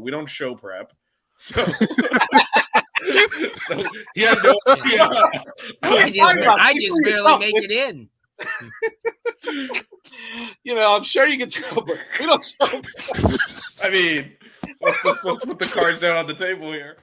We don't show prep. So, so he had no idea. I just barely make it in. I'm sure you can tell, but we don't show. I mean, let's put the cards down on the table here.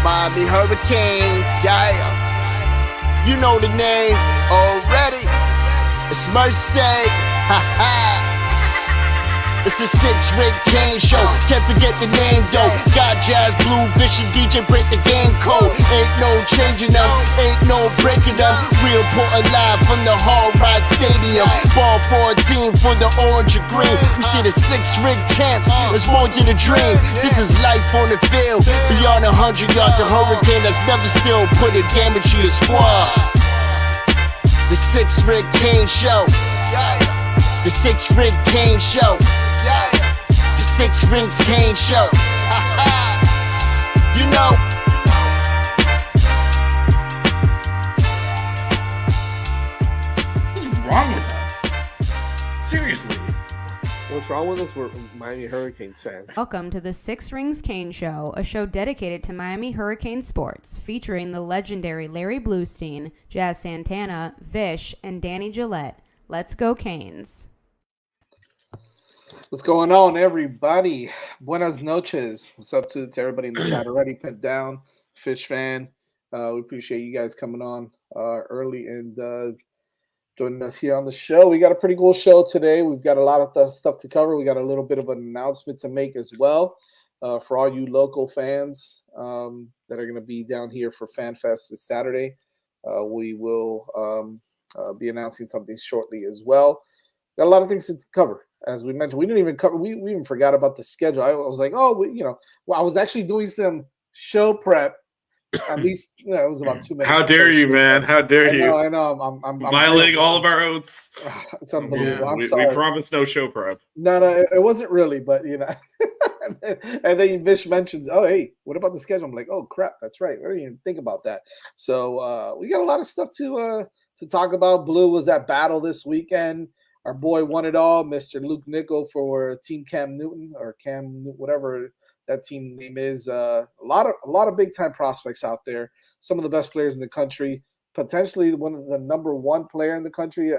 Miami Hurricanes, yeah. You know the name already. It's Mercy, ha ha. It's a 6-Ring Kane show. Can't forget the name though. Got Jazz, Blue, Vision, DJ break the game code. Ain't no changing them, ain't no breaking them. Real Portland live from the Hard Rock Stadium. Ball 14 for the orange and green. We see the 6-Ring champs. There's more than a dream. This is life on the field. Beyond 100 yards, a hurricane that's never still put a damage to your squad. The 6-Ring Kane show. The 6-Ring Kane show. The 6 Rings Kane show. You know. What's wrong with us? Seriously. What's wrong with us? We're Miami Hurricanes fans. Welcome to the 6 Rings Kane Show, a show dedicated to Miami Hurricane sports, featuring the legendary Larry Bluestein, Jazz Santana, Vish, and Danny Gillette. Let's go Canes. What's going on, everybody? Buenas noches. What's up to everybody in the chat already? Pent down, Fish fan. We appreciate you guys coming on early and joining us here on the show. We got a pretty cool show today. We've got a lot of stuff to cover. We got a little bit of an announcement to make as well for all you local fans that are going to be down here for FanFest this Saturday. We will be announcing something shortly as well. Got a lot of things to cover. As we mentioned, we didn't even cover. We even forgot about the schedule. I was like, I was actually doing some show prep. At least, it was about 2 minutes. How dare you, man? How dare you? I know. I'm violating all of our oaths. It's unbelievable. Yeah, I'm sorry. We promised no show prep. No, it wasn't really, but and then Vish mentions, oh, hey, what about the schedule? I'm like, oh crap, that's right. I didn't even think about that. So we got a lot of stuff to talk about. Blue was at battle this weekend. Our boy won it all, Mr. Luke Nickel for Team Cam Newton or Cam, whatever that team name is. A lot of big time prospects out there. Some of the best players in the country. Potentially one of the number one player in the country.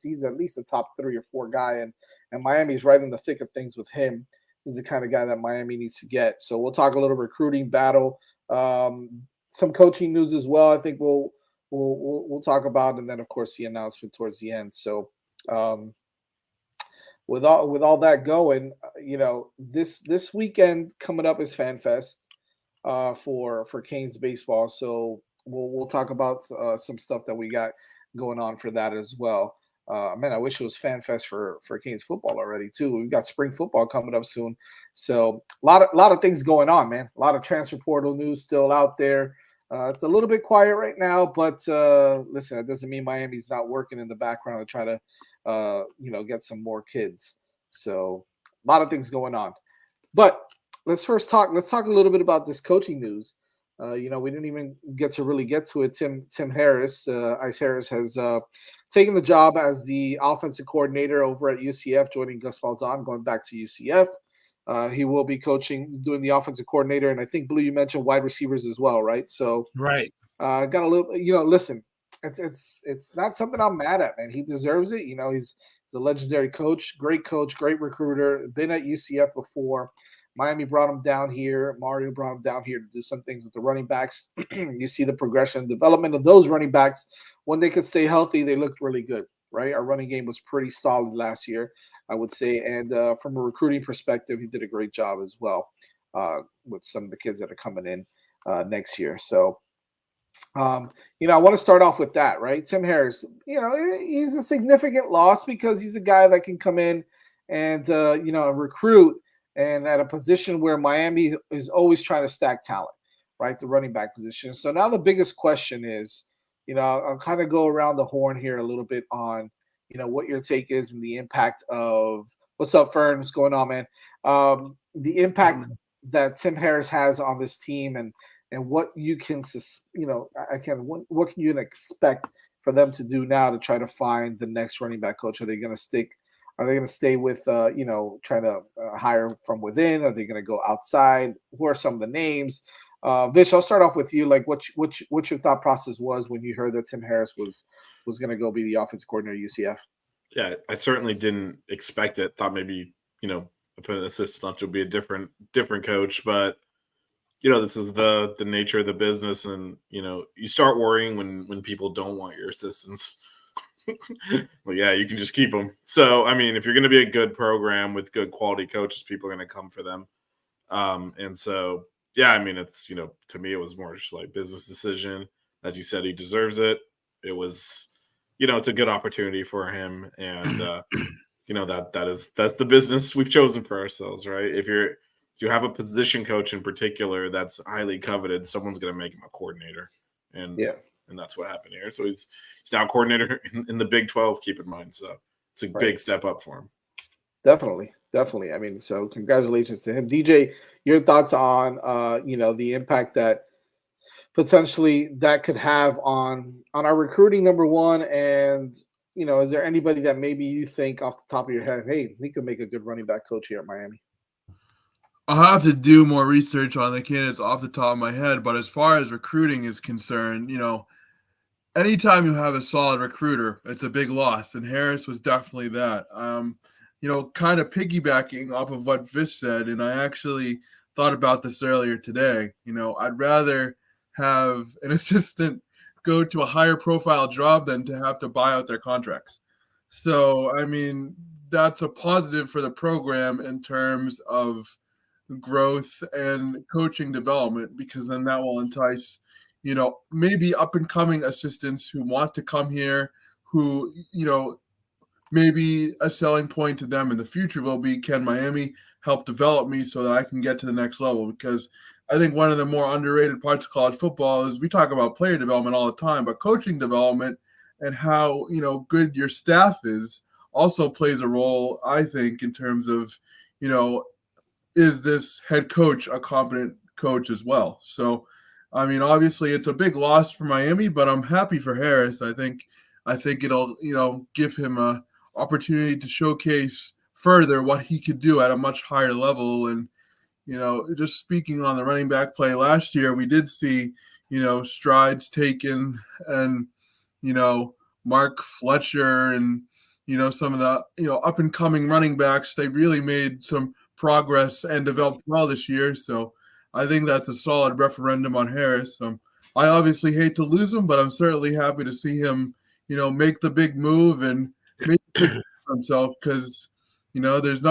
He's at least a top 3 or 4 guy, and Miami's right in the thick of things with him. He's the kind of guy that Miami needs to get. So we'll talk a little recruiting battle, some coaching news as well. I think we'll talk about, and then of course the announcement towards the end. So. With all that going, this weekend coming up is FanFest for Canes baseball. So we'll talk about some stuff that we got going on for that as well. Man, I wish it was FanFest for Canes football already too. We've got spring football coming up soon, so a lot of things going on, man. A lot of transfer portal news still out there. It's a little bit quiet right now, but listen, it doesn't mean Miami's not working in the background to try to get some more kids. So a lot of things going on. But let's talk a little bit about this coaching news. We didn't even get to really get to it. Tim Harris, Ice Harris, has taken the job as the offensive coordinator over at UCF, joining Gus Malzahn, going back to UCF. He will be doing the offensive coordinator, and I think, Blue, you mentioned wide receivers as well, right? So right, got a little, listen, it's not something I'm mad at, man. He deserves it. He's a legendary coach, great recruiter, been at UCF before. Miami brought him down here. Mario brought him down here to do some things with the running backs. You see the progression and development of those running backs. When they could stay healthy, they looked really good, right? Our running game was pretty solid last year, I would say. And from a recruiting perspective, he did a great job as well with some of the kids that are coming in next year. So, I want to start off with that, right? Tim Harris, he's a significant loss because he's a guy that can come in and, recruit, and at a position where Miami is always trying to stack talent, right? The running back position. So now the biggest question is, I'll kind of go around the horn here a little bit on, what your take is and the impact of what's up, Fern? What's going on, man? The impact that Tim Harris has on this team and what you can, what can you expect for them to do now to try to find the next running back coach? Are they going to stick? Are they going to stay with, trying to hire from within? Are they going to go outside? Who are some of the names? Vish, I'll start off with you. Like, what your thought process was when you heard that Tim Harris was going to go be the offensive coordinator at UCF? Yeah, I certainly didn't expect it. Thought maybe, if an assistant would be a different coach, but this is the nature of the business, and you start worrying when people don't want your assistants. Well, yeah, you can just keep them. So, I mean, if you're going to be a good program with good quality coaches, people are going to come for them. And so, yeah, I mean, it's, to me, it was more just like business decision. As you said, he deserves it. It was, it's a good opportunity for him. And, that's the business we've chosen for ourselves, right? If you have a position coach in particular that's highly coveted, someone's going to make him a coordinator. And that's what happened here. So he's now coordinator in the Big 12, keep in mind. So it's a big step up for him. Definitely. I mean, so congratulations to him. DJ, your thoughts on, the impact that potentially that could have on our recruiting, number one, and, is there anybody that maybe you think off the top of your head, hey, he could make a good running back coach here at Miami? I'll have to do more research on the candidates off the top of my head, but as far as recruiting is concerned, anytime you have a solid recruiter, it's a big loss, and Harris was definitely that. Kind of piggybacking off of what Vish said, and I actually thought about this earlier today. I'd rather have an assistant go to a higher profile job than to have to buy out their contracts. So, I mean, that's a positive for the program in terms of growth and coaching development, because then that will entice, maybe up and coming assistants who want to come here, who, maybe a selling point to them in the future will be, can Miami help develop me so that I can get to the next level? Because I think one of the more underrated parts of college football is we talk about player development all the time, but coaching development and how, good your staff is also plays a role, I think, in terms of, is this head coach a competent coach as well? So, I mean, obviously it's a big loss for Miami, but I'm happy for Harris. I think it'll, give him a opportunity to showcase further what he could do at a much higher level. And, just speaking on the running back play last year, we did see, strides taken, and, Mark Fletcher and, some of the, up and coming running backs, they really made some progress and developed well this year. So I think that's a solid referendum on Harris. I obviously hate to lose him, but I'm certainly happy to see him, make the big move and make himself, because there's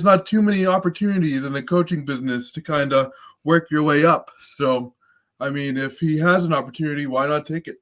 not too many opportunities in the coaching business to kind of work your way up. So, I mean, if he has an opportunity, why not take it?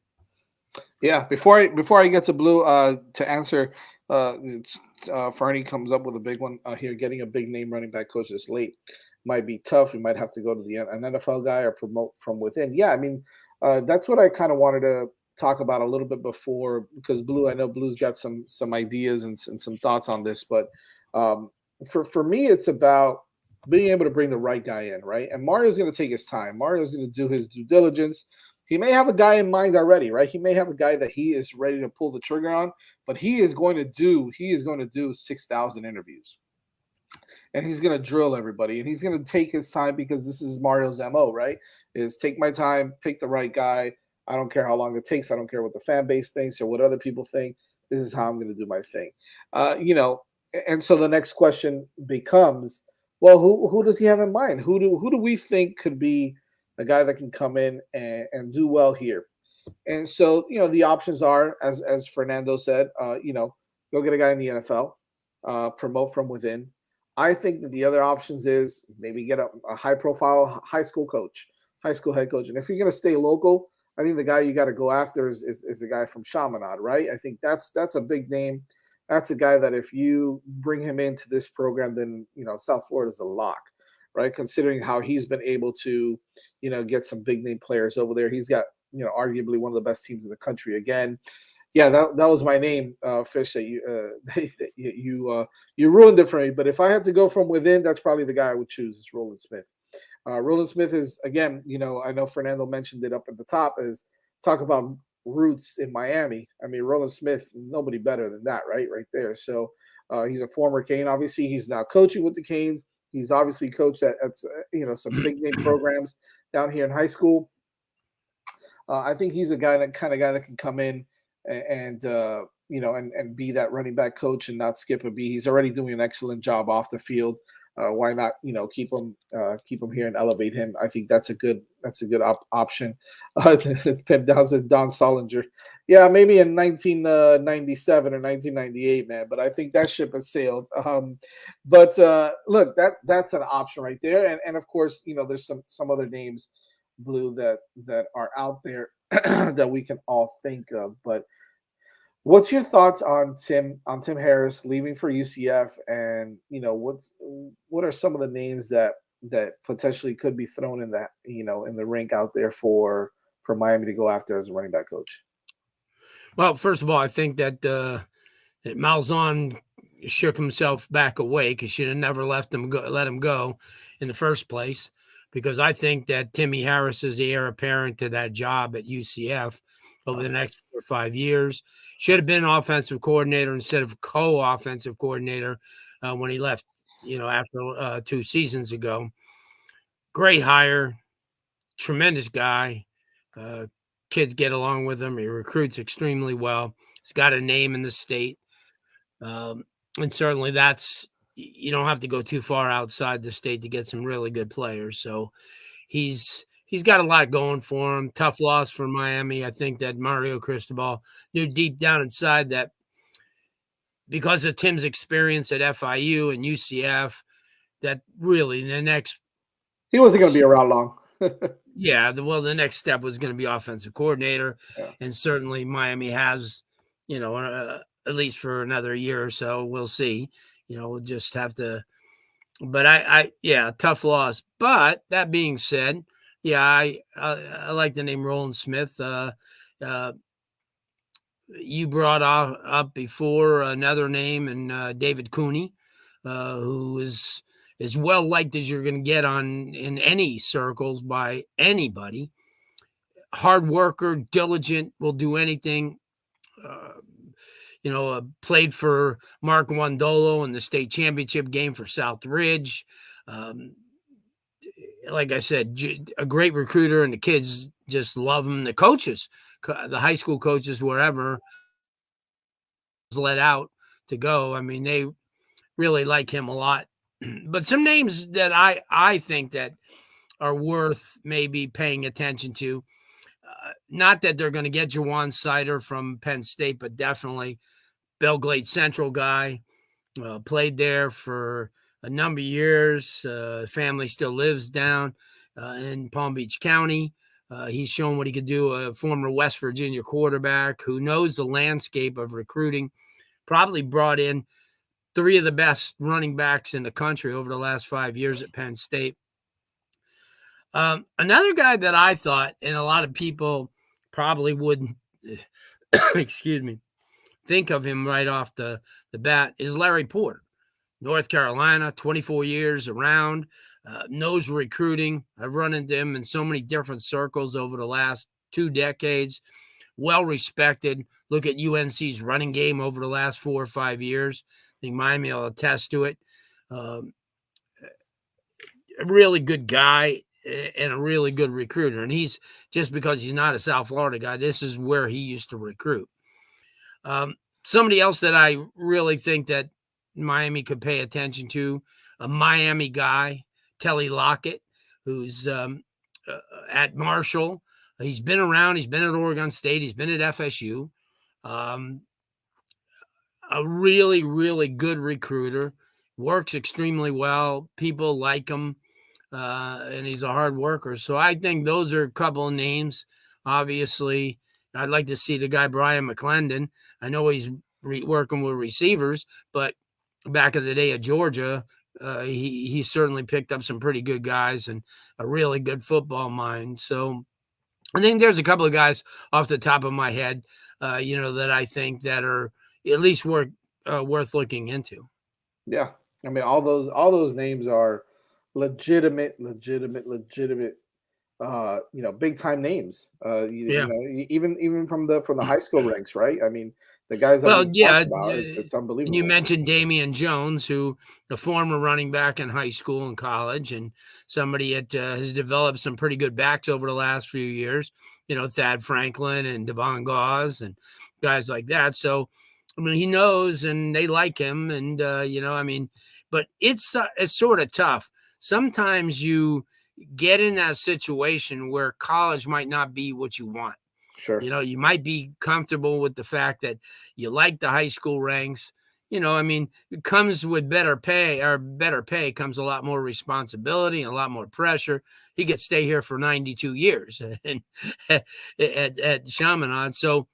Yeah. Before I get to Blue, to answer, Fernie comes up with a big one here. Getting a big name running back coach this late might be tough. We might have to go to an NFL guy or promote from within. Yeah, I mean, that's what I kind of wanted to talk about a little bit before, because Blue, I know Blue's got some ideas and some thoughts on this, but for me, it's about being able to bring the right guy in, right? And Mario's going to take his time. Mario's going to do his due diligence. He may have a guy in mind already, right? He may have a guy that he is ready to pull the trigger on, but he is going to do 6,000 interviews. And he's going to drill everybody, and he's going to take his time, because this is Mario's MO, right? Is take my time, pick the right guy. I don't care how long it takes. I don't care what the fan base thinks or what other people think. This is how I'm going to do my thing. And so the next question becomes, well, who does he have in mind? Who do we think could be a guy that can come in and do well here? And so, the options are, as Fernando said, go get a guy in the NFL, promote from within. I think that the other options is maybe get a high-profile high school head coach. And if you're going to stay local, I think the guy you got to go after is the guy from Chaminade, right? I think that's a big name. That's a guy that if you bring him into this program, then South Florida is a lock, right? Considering how he's been able to, get some big name players over there. He's got, arguably one of the best teams in the country again. Yeah, that was my name, Fish. That you ruined it for me. But if I had to go from within, that's probably the guy I would choose. Is Roland Smith. Roland Smith is, again, I know Fernando mentioned it up at the top. Is talk about roots in Miami. I mean, Roland Smith, nobody better than that, right there. So he's a former Cane. Obviously, he's now coaching with the Canes. He's obviously coached at some big name programs down here in high school. I think he's a guy that can come in and be that running back coach and not skip a beat. He's already doing an excellent job off the field. Why not, keep him here and elevate him? I think that's a good option. Pimp Down says Don Solinger. Yeah, maybe in 1997 or 1998, man. But I think that ship has sailed. But look, that's an option right there. And of course, there's some other names, Blue, that are out there that we can all think of. But what's your thoughts on Tim Harris leaving for UCF, and what are some of the names that potentially could be thrown in that in the rink out there for Miami to go after as a running back coach? Well, first of all, I think that Malzahn shook himself back awake. He should have never let him go in the first place, because I think that Timmy Harris is the heir apparent to that job at UCF over the next 4 or 5 years. Should have been offensive coordinator instead of co-offensive coordinator when he left, after 2 seasons ago. Great hire, tremendous guy. Kids get along with him. He recruits extremely well. He's got a name in the state. And certainly you don't have to go too far outside the state to get some really good players. So he's got a lot going for him. Tough loss for Miami. I think that Mario Cristobal knew deep down inside that because of Tim's experience at FIU and UCF, that really he wasn't going to be around long. The next step was going to be offensive coordinator. Yeah. And certainly Miami has, at least for another year or so. We'll see. We'll just have to. But tough loss. But that being said, I like the name Roland Smith. You brought up before another name, and David Cooney, who is as well liked as you're going to get in any circles by anybody. Hard worker, diligent, will do anything. Played for Mark Wandolo in the state championship game for Southridge. Like I said, a great recruiter, and the kids just love him. The coaches, the high school coaches, wherever, let out to go. I mean, they really like him a lot. But some names that I think that are worth maybe paying attention to, not that they're going to get Jawan Sider from Penn State, but definitely Belglade Central guy, played there for a number of years. Family still lives down in Palm Beach County. He's shown what he could do, a former West Virginia quarterback who knows the landscape of recruiting, probably brought in 3 of the best running backs in the country over the last 5 years at Penn State. Another guy that I thought, and a lot of people probably wouldn't, think of him right off the bat, is Larry Porter. North Carolina, 24 years around, knows recruiting. I've run into him in so many different circles over the last 2 decades. Well respected. Look at UNC's running game over the last 4 or 5 years. I think Miami will attest to it. A really good guy and a really good recruiter. And he's, just because he's not a South Florida guy, this is where he used to recruit. Somebody else that I really think that Miami could pay attention to, a Miami guy, Telly Lockett, who's at Marshall. He's been around. He's been at Oregon State. He's been at FSU. A really, really good recruiter. Works extremely well. People like him. And he's a hard worker. So I think those are a couple of names. Obviously, I'd like to see the guy Brian McClendon. I know he's working with receivers, but back in the day at Georgia, he certainly picked up some pretty good guys and a really good football mind. So I think there's a couple of guys off the top of my head, that I think that are at least worth looking into. Yeah, I mean all those names are legitimate, big time names. Yeah. Even from the high school ranks, right? I mean, the guys that Well, we yeah, talked about, it's and you unbelievable. mentioned Damian Jones, who the former running back in high school and college, and somebody that has developed some pretty good backs over the last few years. Thad Franklin and Devon Gauze and guys like that. So, I mean, he knows, and they like him, and but it's sort of tough. Sometimes you get in that situation where college might not be what you want. Sure. You might be comfortable with the fact that you like the high school ranks. It comes with better pay comes a lot more responsibility and a lot more pressure. He could stay here for 92 years and at Chaminade. So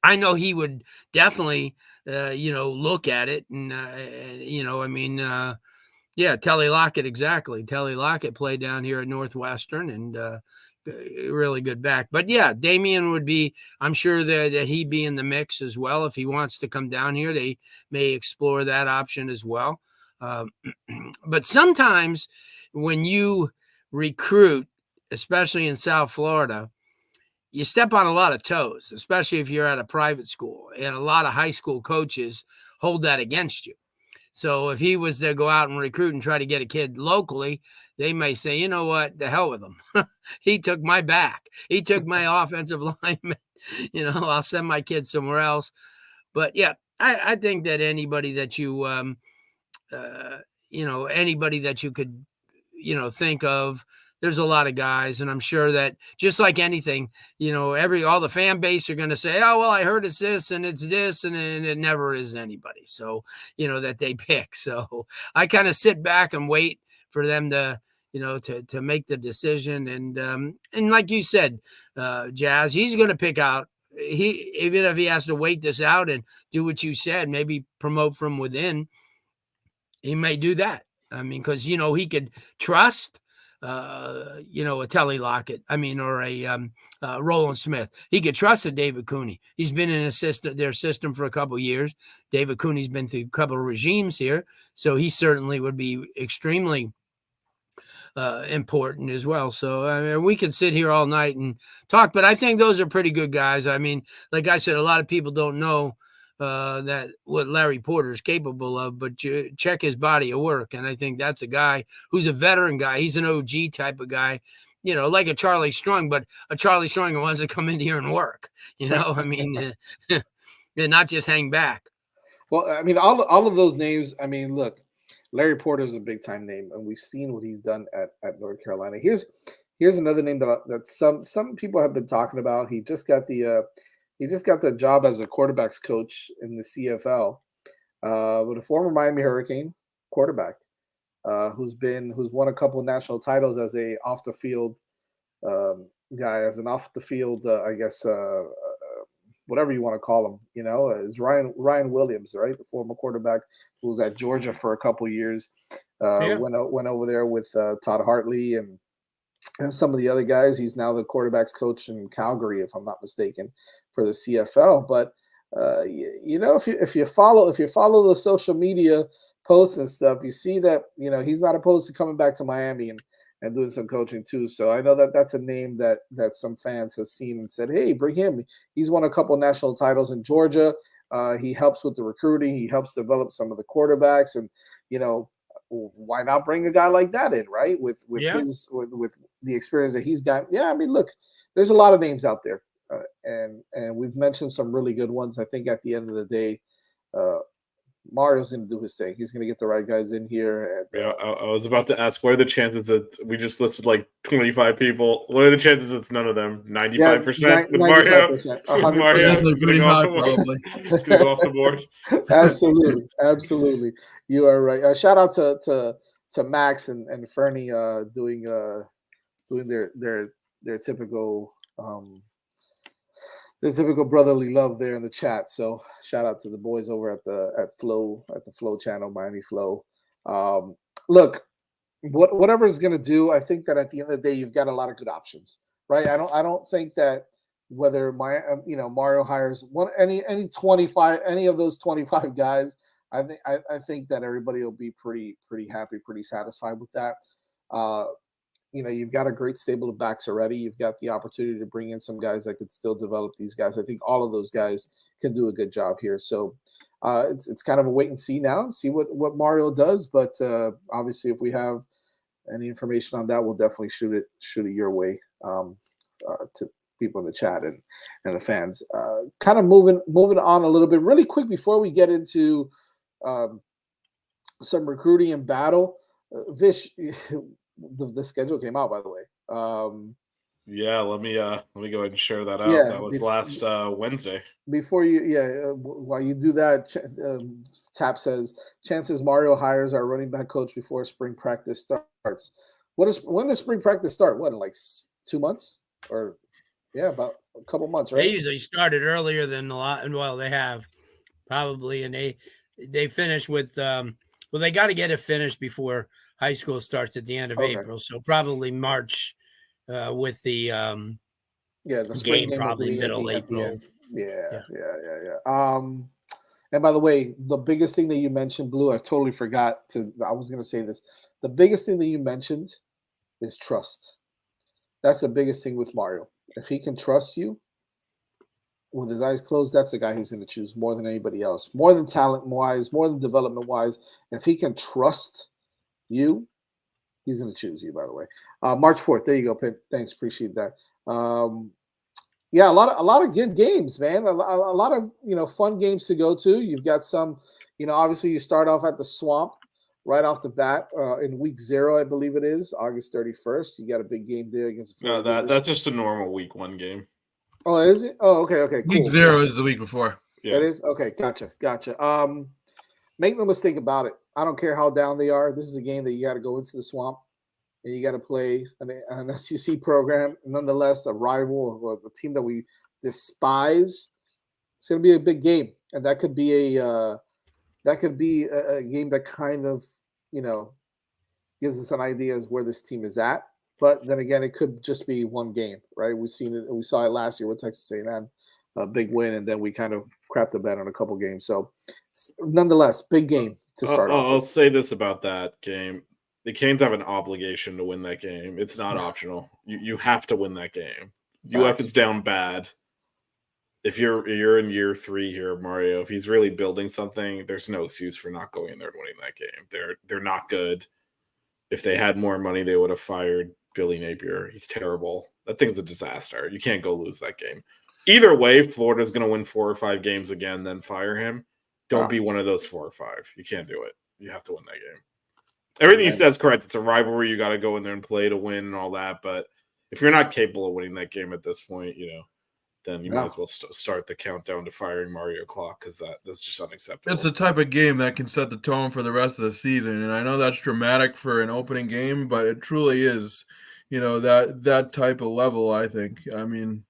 I know he would definitely, look at it. And, yeah, Telly Lockett, exactly. Telly Lockett played down here at Northwestern and really good back. But yeah, Damian would be, I'm sure that he'd be in the mix as well. If he wants to come down here, they may explore that option as well. But sometimes when you recruit, especially in South Florida, you step on a lot of toes, especially if you're at a private school, and a lot of high school coaches hold that against you. So if he was to go out and recruit and try to get a kid locally, they may say, you know what, the hell with him. He took my back. He took my offensive lineman. I'll send my kid somewhere else. But yeah, I think that anybody that you, anybody that you could, think of, there's a lot of guys, and I'm sure that just like anything, all the fan base are going to say, oh, well, I heard it's this and it's this, and it never is anybody. So, that they pick. So I kind of sit back and wait for them to, to make the decision. And like you said, Jazz, he's going to pick out, even if he has to wait this out and do what you said, maybe promote from within, he may do that. I mean, because, he could trust, a Telly Lockett, or a Roland Smith. He could trust a David Cooney. He's been in their system for a couple of years. David Cooney's been through a couple of regimes here, so he certainly would be extremely important as well. So we could sit here all night and talk, but I think those are pretty good guys. I mean, like I said, a lot of people don't know that what Larry Porter is capable of, but you check his body of work. And I think that's a guy who's a veteran guy. He's an OG type of guy, like a Charlie Strong, but a Charlie Strong who wants to come in here and work, and not just hang back. Well, I mean, all of those names, I mean, look, Larry Porter is a big time name, and we've seen what he's done at North Carolina. Here's another name that some people have been talking about. He just got the job as a quarterbacks coach in the CFL, with a former Miami Hurricane quarterback, who's won a couple of national titles as a off the field guy, as an off the field, whatever you want to call him. It's Ryan Williams, right? The former quarterback who was at Georgia for a couple of years, went over there with Todd Hartley and some of the other guys. He's now the quarterbacks coach in Calgary, if I'm not mistaken, for the CFL. But if you follow the social media posts and stuff, you see that he's not opposed to coming back to Miami and doing some coaching too. So I know that's a name that some fans have seen and said, hey, bring him. He's won a couple of national titles in Georgia. He helps with the recruiting. He helps develop some of the quarterbacks, and why not bring a guy like that in, right? With the experience that he's got. Yeah, I mean, look, there's a lot of names out there, and we've mentioned some really good ones. I think at the end of the day, Mario's going to do his thing. He's going to get the right guys in here. And, I was about to ask, what are the chances that we just listed like 25 people? What are the chances it's none of them? 95% with Mario? 95%. Mario's That's pretty high, probably. It's going to go off the board. Absolutely. You are right. Shout out to Max and Fernie doing their typical brotherly love there in the chat. So shout out to the boys over at the Flow channel, Miami Flow. Look, whatever it's going to do, I think that at the end of the day, you've got a lot of good options, right? I don't think that whether Mario hires any 25 any of those 25 guys, I think that everybody will be pretty happy, pretty satisfied with that. You've got a great stable of backs already. You've got the opportunity to bring in some guys that could still develop these guys. I think all of those guys can do a good job here. So it's kind of a wait and see now and see what Mario does. But obviously, if we have any information on that, we'll definitely shoot it your way to people in the chat and the fans. Kind of moving on a little bit really quick before we get into some recruiting and battle. Vish, the schedule came out, by the way. Yeah, let me go ahead and share that out. Yeah, that was last Wednesday. Before while you do that, Tap says chances Mario hires our running back coach before spring practice starts. When does spring practice start? What, in like 2 months? Or about a couple months, right? They usually started earlier than a lot. Well, they have probably, and they finish with they got to get it finished before high school starts at the end of April. So probably March with the the spring game probably middle April. Yeah. And by the way, the biggest thing that you mentioned, Blue, I totally forgot I was going to say this. The biggest thing that you mentioned is trust. That's the biggest thing with Mario. If he can trust you with his eyes closed, that's the guy he's going to choose more than anybody else. More than talent-wise, more than development-wise. If he can trust you, he's going to choose you, by the way. March 4th. There you go, Pip. Thanks. Appreciate that. A lot of good games, man. A lot of fun games to go to. You've got some, obviously you start off at the Swamp right off the bat in week 0, I believe it is August 31st. You got a big game there against. No, that's just a normal week 1 game. Oh, is it? Oh, okay, cool. Week 0 is the week before. Yeah. It is? Okay, gotcha. Make no mistake about it. I don't care how down they are. This is a game that you got to go into the Swamp and you got to play an SEC program, nonetheless, a rival or the team that we despise. It's going to be a big game, and that could be a game that kind of gives us an idea as where this team is at. But then again, it could just be one game, right? We saw it last year with Texas A&M, a big win, and then we kind of crapped the bed on a couple games. So, nonetheless, big game to start off. I'll say this about that game: the Canes have an obligation to win that game. It's not optional. You have to win that game. UF is down bad. If you're in year 3 here, Mario, if he's really building something, there's no excuse for not going in there and winning that game. They're not good. If they had more money, they would have fired Billy Napier. He's terrible. That thing's a disaster. You can't go lose that game. Either way, Florida's going to win 4 or 5 games again, then fire him. Don't be one of those 4 or 5. You can't do it. You have to win that game. Everything he says is correct. It's a rivalry. You got to go in there and play to win and all that. But if you're not capable of winning that game at this point, then you might as well start the countdown to firing Mario Clock, because that's just unacceptable. It's the type of game that can set the tone for the rest of the season. And I know that's dramatic for an opening game, but it truly is, that type of level, I think. I mean,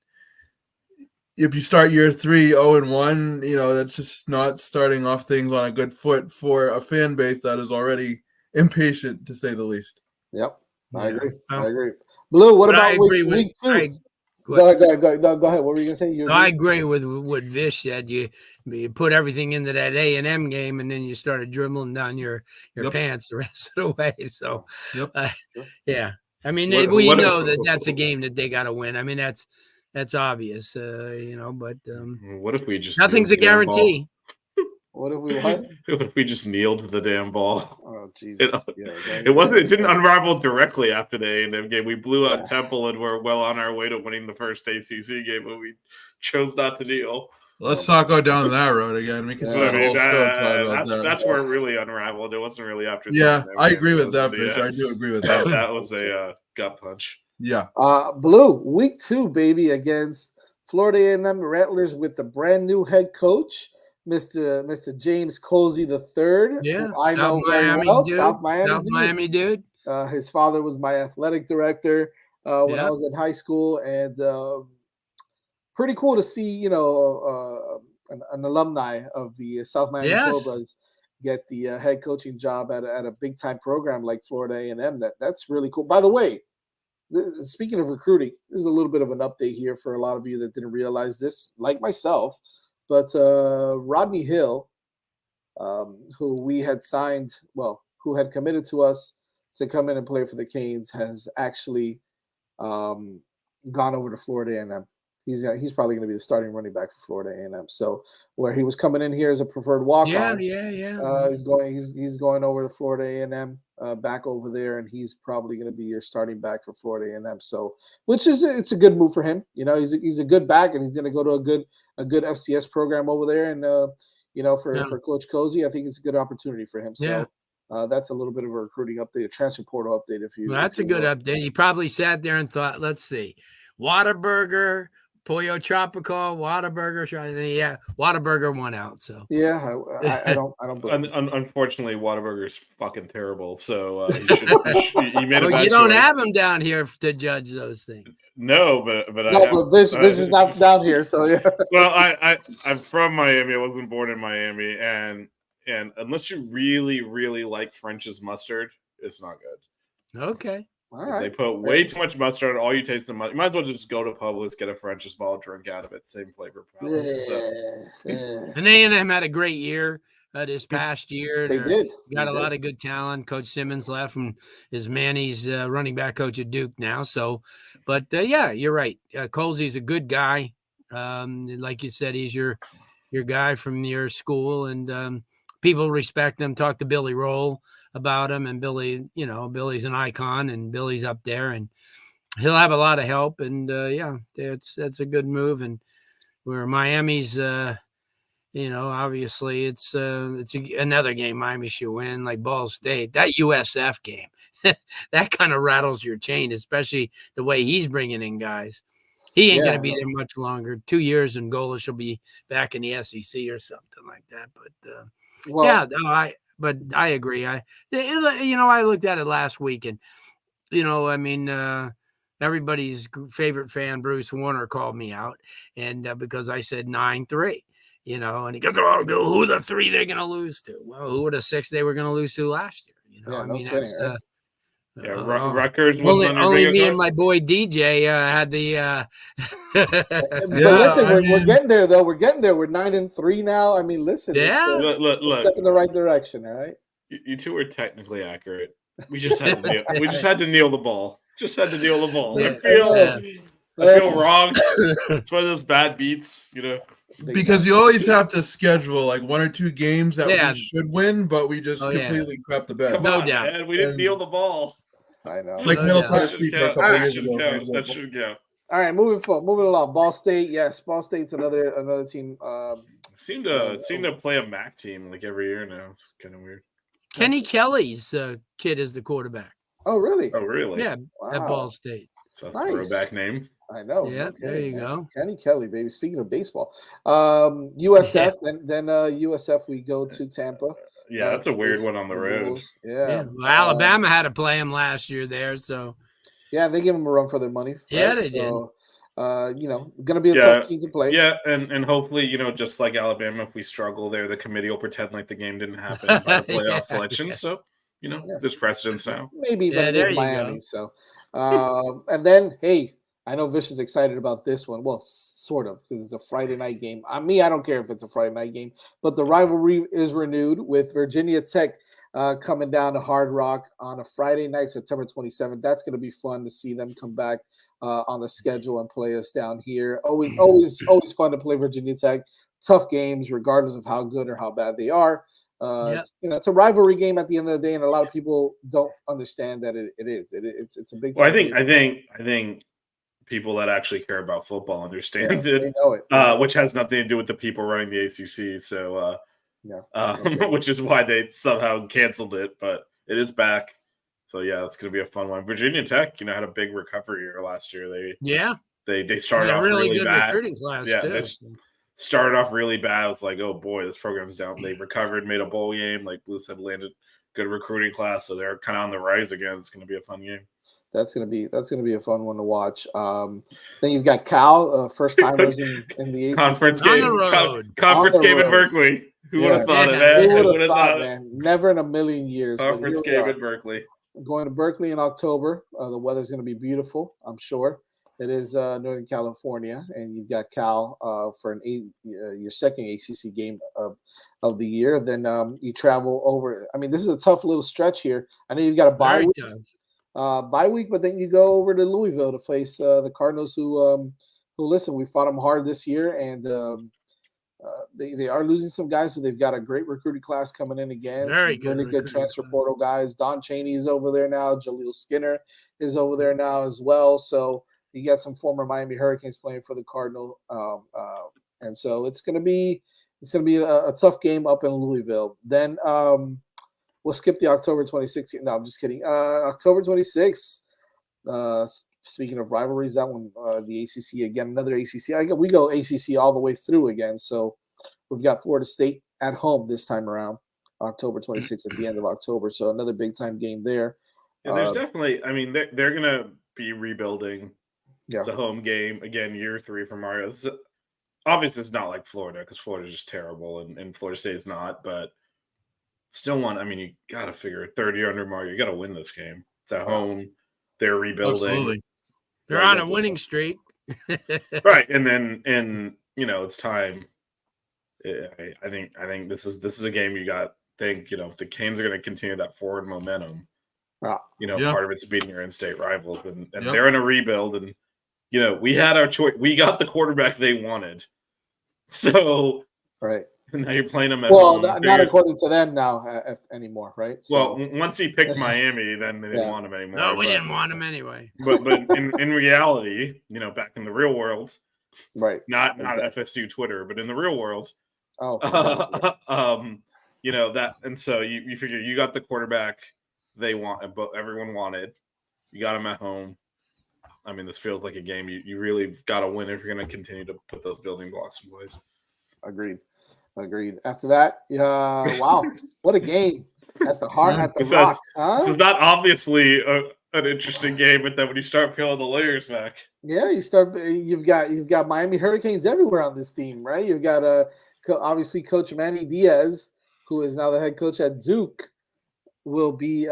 if you start year 3 0-1, that's just not starting off things on a good foot for a fan base that is already impatient, to say the least. Yep, I agree. Blue, what about week 2? Go ahead. What were you gonna say? I agree with what Vish said. You put everything into that A&M game, and then you started dribbling down your pants the rest of the way. So, yeah. I mean, we know that's a game that they got to win. I mean, that's obvious, But what if we just nothing's a guarantee? What if we what? What if we just kneeled the damn ball? Oh Jesus! It didn't unravel directly after the A&M game. We blew out Temple and we're well on our way to winning the first ACC game, but we chose not to kneel. Let's not go down that road again. We can spend a whole show talking about that. That's where it really unraveled. It wasn't really after. Yeah, I agree with that, Fish. I do agree with that. That was a gut punch. Yeah. Blue, week 2, baby, against Florida A&M Rattlers with the brand new head coach, Mr. James Colsey III. Yeah, I know very well. South Miami dude. His father was my athletic director when I was in high school, and pretty cool to see, an alumni of the South Miami Cobras get the head coaching job at a big time program like Florida A&M. That's really cool. By the way, speaking of recruiting, this is a little bit of an update here for a lot of you that didn't realize this, like myself. But Rodney Hill, who we had signed, who had committed to us to come in and play for the Canes, has actually gone over to Florida A&M. He's probably going to be the starting running back for Florida A&M. So where he was coming in here as a preferred walk-on, he's going over to Florida A&M, back over there, and he's probably going to be your starting back for Florida A&M. So, it's a good move for him. He's a good back, and he's going to go to a good FCS program over there. And for Coach Cozy, I think it's a good opportunity for him. So. That's a little bit of a recruiting update, a transfer portal update. That's a good update. He probably sat there and thought, let's see, Whataburger, Pollo Tropical, Whataburger. Yeah, Whataburger won out. So yeah, I don't. Unfortunately, Whataburger's fucking terrible. So he made a bad you don't choice. have him down here to judge those things. No, but this is not down here. So yeah. Well, I'm from Miami. I wasn't born in Miami, and unless you really, really like French's mustard, it's not good. Okay. All right. They put way too much mustard on all you taste the mustard. You might as well just go to Publix, get a French's ball, drink out of it. Same flavor. And A&M had a great year this past year. They did. Got a lot of good talent. Coach Simmons left, and his Manny's running back coach at Duke now. So, but yeah, you're right. Colsey's a good guy. Like you said, he's your guy from your school, and people respect him. Talk to Billy Roll about him, and Billy, Billy's an icon, and Billy's up there, and he'll have a lot of help. And that's a good move. And where Miami's, obviously it's another game Miami should win, like Ball State. That USF game, that kind of rattles your chain, especially the way he's bringing in guys. He ain't going to be there much longer. 2 years and Golas will be back in the SEC or something like that. But But I agree. I looked at it last week, and everybody's favorite fan, Bruce Warner, called me out, and because I said 9-3, and he goes, "Oh, who are the 3 they're going to lose to?" Well, who were the 6 they were going to lose to last year? Rutgers. Only me and my boy DJ had the. But listen, we're getting there though. We're getting there. We're 9-3 now. I mean, listen. Yeah. Look. Step in the right direction. All right. You two are technically accurate. We just had to kneel. We just had to kneel the ball. Just had to kneel the ball. I feel wrong. It's one of those bad beats, Because you always have to schedule like 1 or 2 games that we should win, but we just completely crap the bed. No doubt. Man, we didn't kneel the ball. I know. Like Middle Tennessee for a couple of years ago. That should count. All right, moving along. Ball State, yes. Ball State's another team. Seem to play a MAC team like every year now. It's kind of weird. Kenny Kelly's kid is the quarterback. Oh, really? Oh, really? Yeah, at Ball State. It's a throwback name. I know. Yeah, there you go. Kenny Kelly, baby. Speaking of baseball, USF, then USF, we go to Tampa. Yeah, that's a weird one on the road. Yeah. Well, Alabama had to play him last year there, so. Yeah, they give him a run for their money. Right? Yeah, they did. Going to be a tough team to play. Yeah, and hopefully, just like Alabama, if we struggle there, the committee will pretend like the game didn't happen by the playoff selection. So, there's precedence now. Maybe, but it is Miami. So, and then, hey, I know Vish is excited about this one. Well, sort of, because it's a Friday night game. I don't care if it's a Friday night game, but the rivalry is renewed with Virginia Tech coming down to Hard Rock on a Friday night, September 27th. That's going to be fun to see them come back on the schedule and play us down here. Always fun to play Virginia Tech. Tough games, regardless of how good or how bad they are. It's a rivalry game at the end of the day, and a lot of people don't understand that it is. It's a big. Well, I think people that actually care about football understand it. They know it. Which has nothing to do with the people running the ACC. So, which is why they somehow canceled it, but it is back. So yeah, it's going to be a fun one. Virginia Tech, had a big recovery year last year. They started off really good bad. Recruiting class too. They started off really bad. I was like, oh boy, this program's down. They recovered, made a bowl game. Like Blue said, landed good recruiting class, so they're kind of on the rise again. It's going to be a fun game. That's gonna be a fun one to watch. Then you've got Cal, first timers in the ACC. Conference game in Berkeley. Who would have thought it, Yeah. man? Who would Who'd have have thought, man? Never in a million years. But Conference here we game are. at Berkeley. Going to Berkeley in October. The weather's going to be beautiful, I'm sure. It is Northern California, and you've got Cal for your second ACC game of the year. Then you travel over. I mean, this is a tough little stretch here. I know you've got a bye Very week, tough. but then you go over to Louisville to face the Cardinals, who listen, we fought them hard this year, and they are losing some guys, but they've got a great recruiting class coming in again. Very Some good really good recruiting transfer class. portal guys. Don Chaney is over there now. Jaleel Skinner is over there now as well. So you got some former Miami Hurricanes playing for the Cardinal, and so it's gonna be a tough game up in Louisville. Then we'll skip the October 26th. No, I'm just kidding. October 26th. Speaking of rivalries, that one, the ACC again, another ACC. We go ACC all the way through again. So we've got Florida State at home this time around, October 26th at the end of October. So another big time game there. Yeah, there's definitely. I mean, they're gonna be rebuilding. Yeah. It's a home game again, year 3 for Mario. Obviously, it's not like Florida because Florida's just terrible, and Florida State's not. But still, I mean, you got to figure 30 under Mario. You got to win this game. It's at home. They're rebuilding. Absolutely. They're on a winning streak. Right, and it's time. I think this is a game you got. Think if the Canes are going to continue that forward momentum. Part of it's beating your in-state rivals, and they're in a rebuild, and we had our choice. We got the quarterback they wanted, so right now you're playing them at home. Well, not according to them now anymore, right? So, well, once he picked Miami, then they didn't want him anymore. No, we didn't want him anyway. But in reality, back in the real world, right? Not FSU Twitter, but in the real world, that, and so you figure you got the quarterback they want, but everyone wanted. You got him at home. I mean, this feels like a game you really got to win if you're going to continue to put those building blocks in place. Agreed. After that, wow, what a game at the heart at the Rock. This is not obviously an interesting game, but then when you start peeling the layers back, you've got Miami Hurricanes everywhere on this team, right? You've got obviously Coach Manny Diaz, who is now the head coach at Duke, will be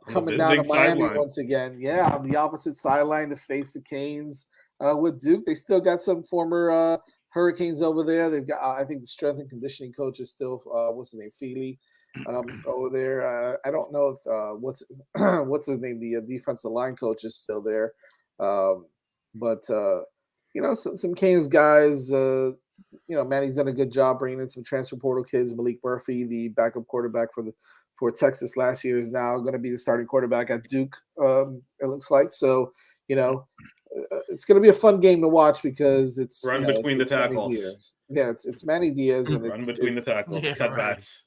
coming down to Miami once again. Yeah, on the opposite sideline to face the Canes with Duke. They still got some former Hurricanes over there. They've got, I think, the strength and conditioning coach is still what's his name, Feely, over there. I don't know if what's his name, the defensive line coach is still there, but some Canes guys. Manny's done a good job bringing in some transfer portal kids. Malik Murphy, the backup quarterback for Texas last year, is now going to be the starting quarterback at Duke. It looks like so. It's going to be a fun game to watch because it's run between the tackles. Yeah, it's Manny Diaz and run between the tackles, cutbacks,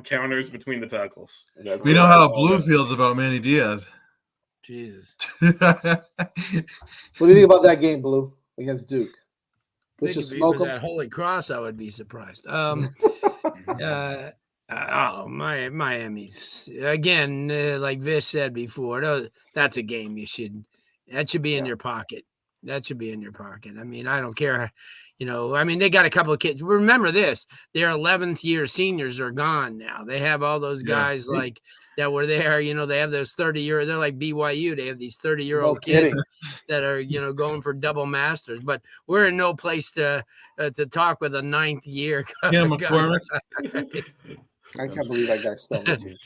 counters between the tackles. We know how Blue feels about Manny Diaz. Jesus. What do you think about that game, Blue, against Duke? Let's just smoke that Holy Cross. I would be surprised. Miami's again, like Vish said before. That's a game that should be in your pocket. That should be in your pocket. I mean, I don't care. They got a couple of kids. Remember this: their 11th year seniors are gone now. They have all those guys like that were there. They have those 30-year. They're like BYU. They have these 30-year-old kids that are going for double masters. But we're in no place to talk with a 9th year. Yeah, McCormick. I can't believe that guy's still with you.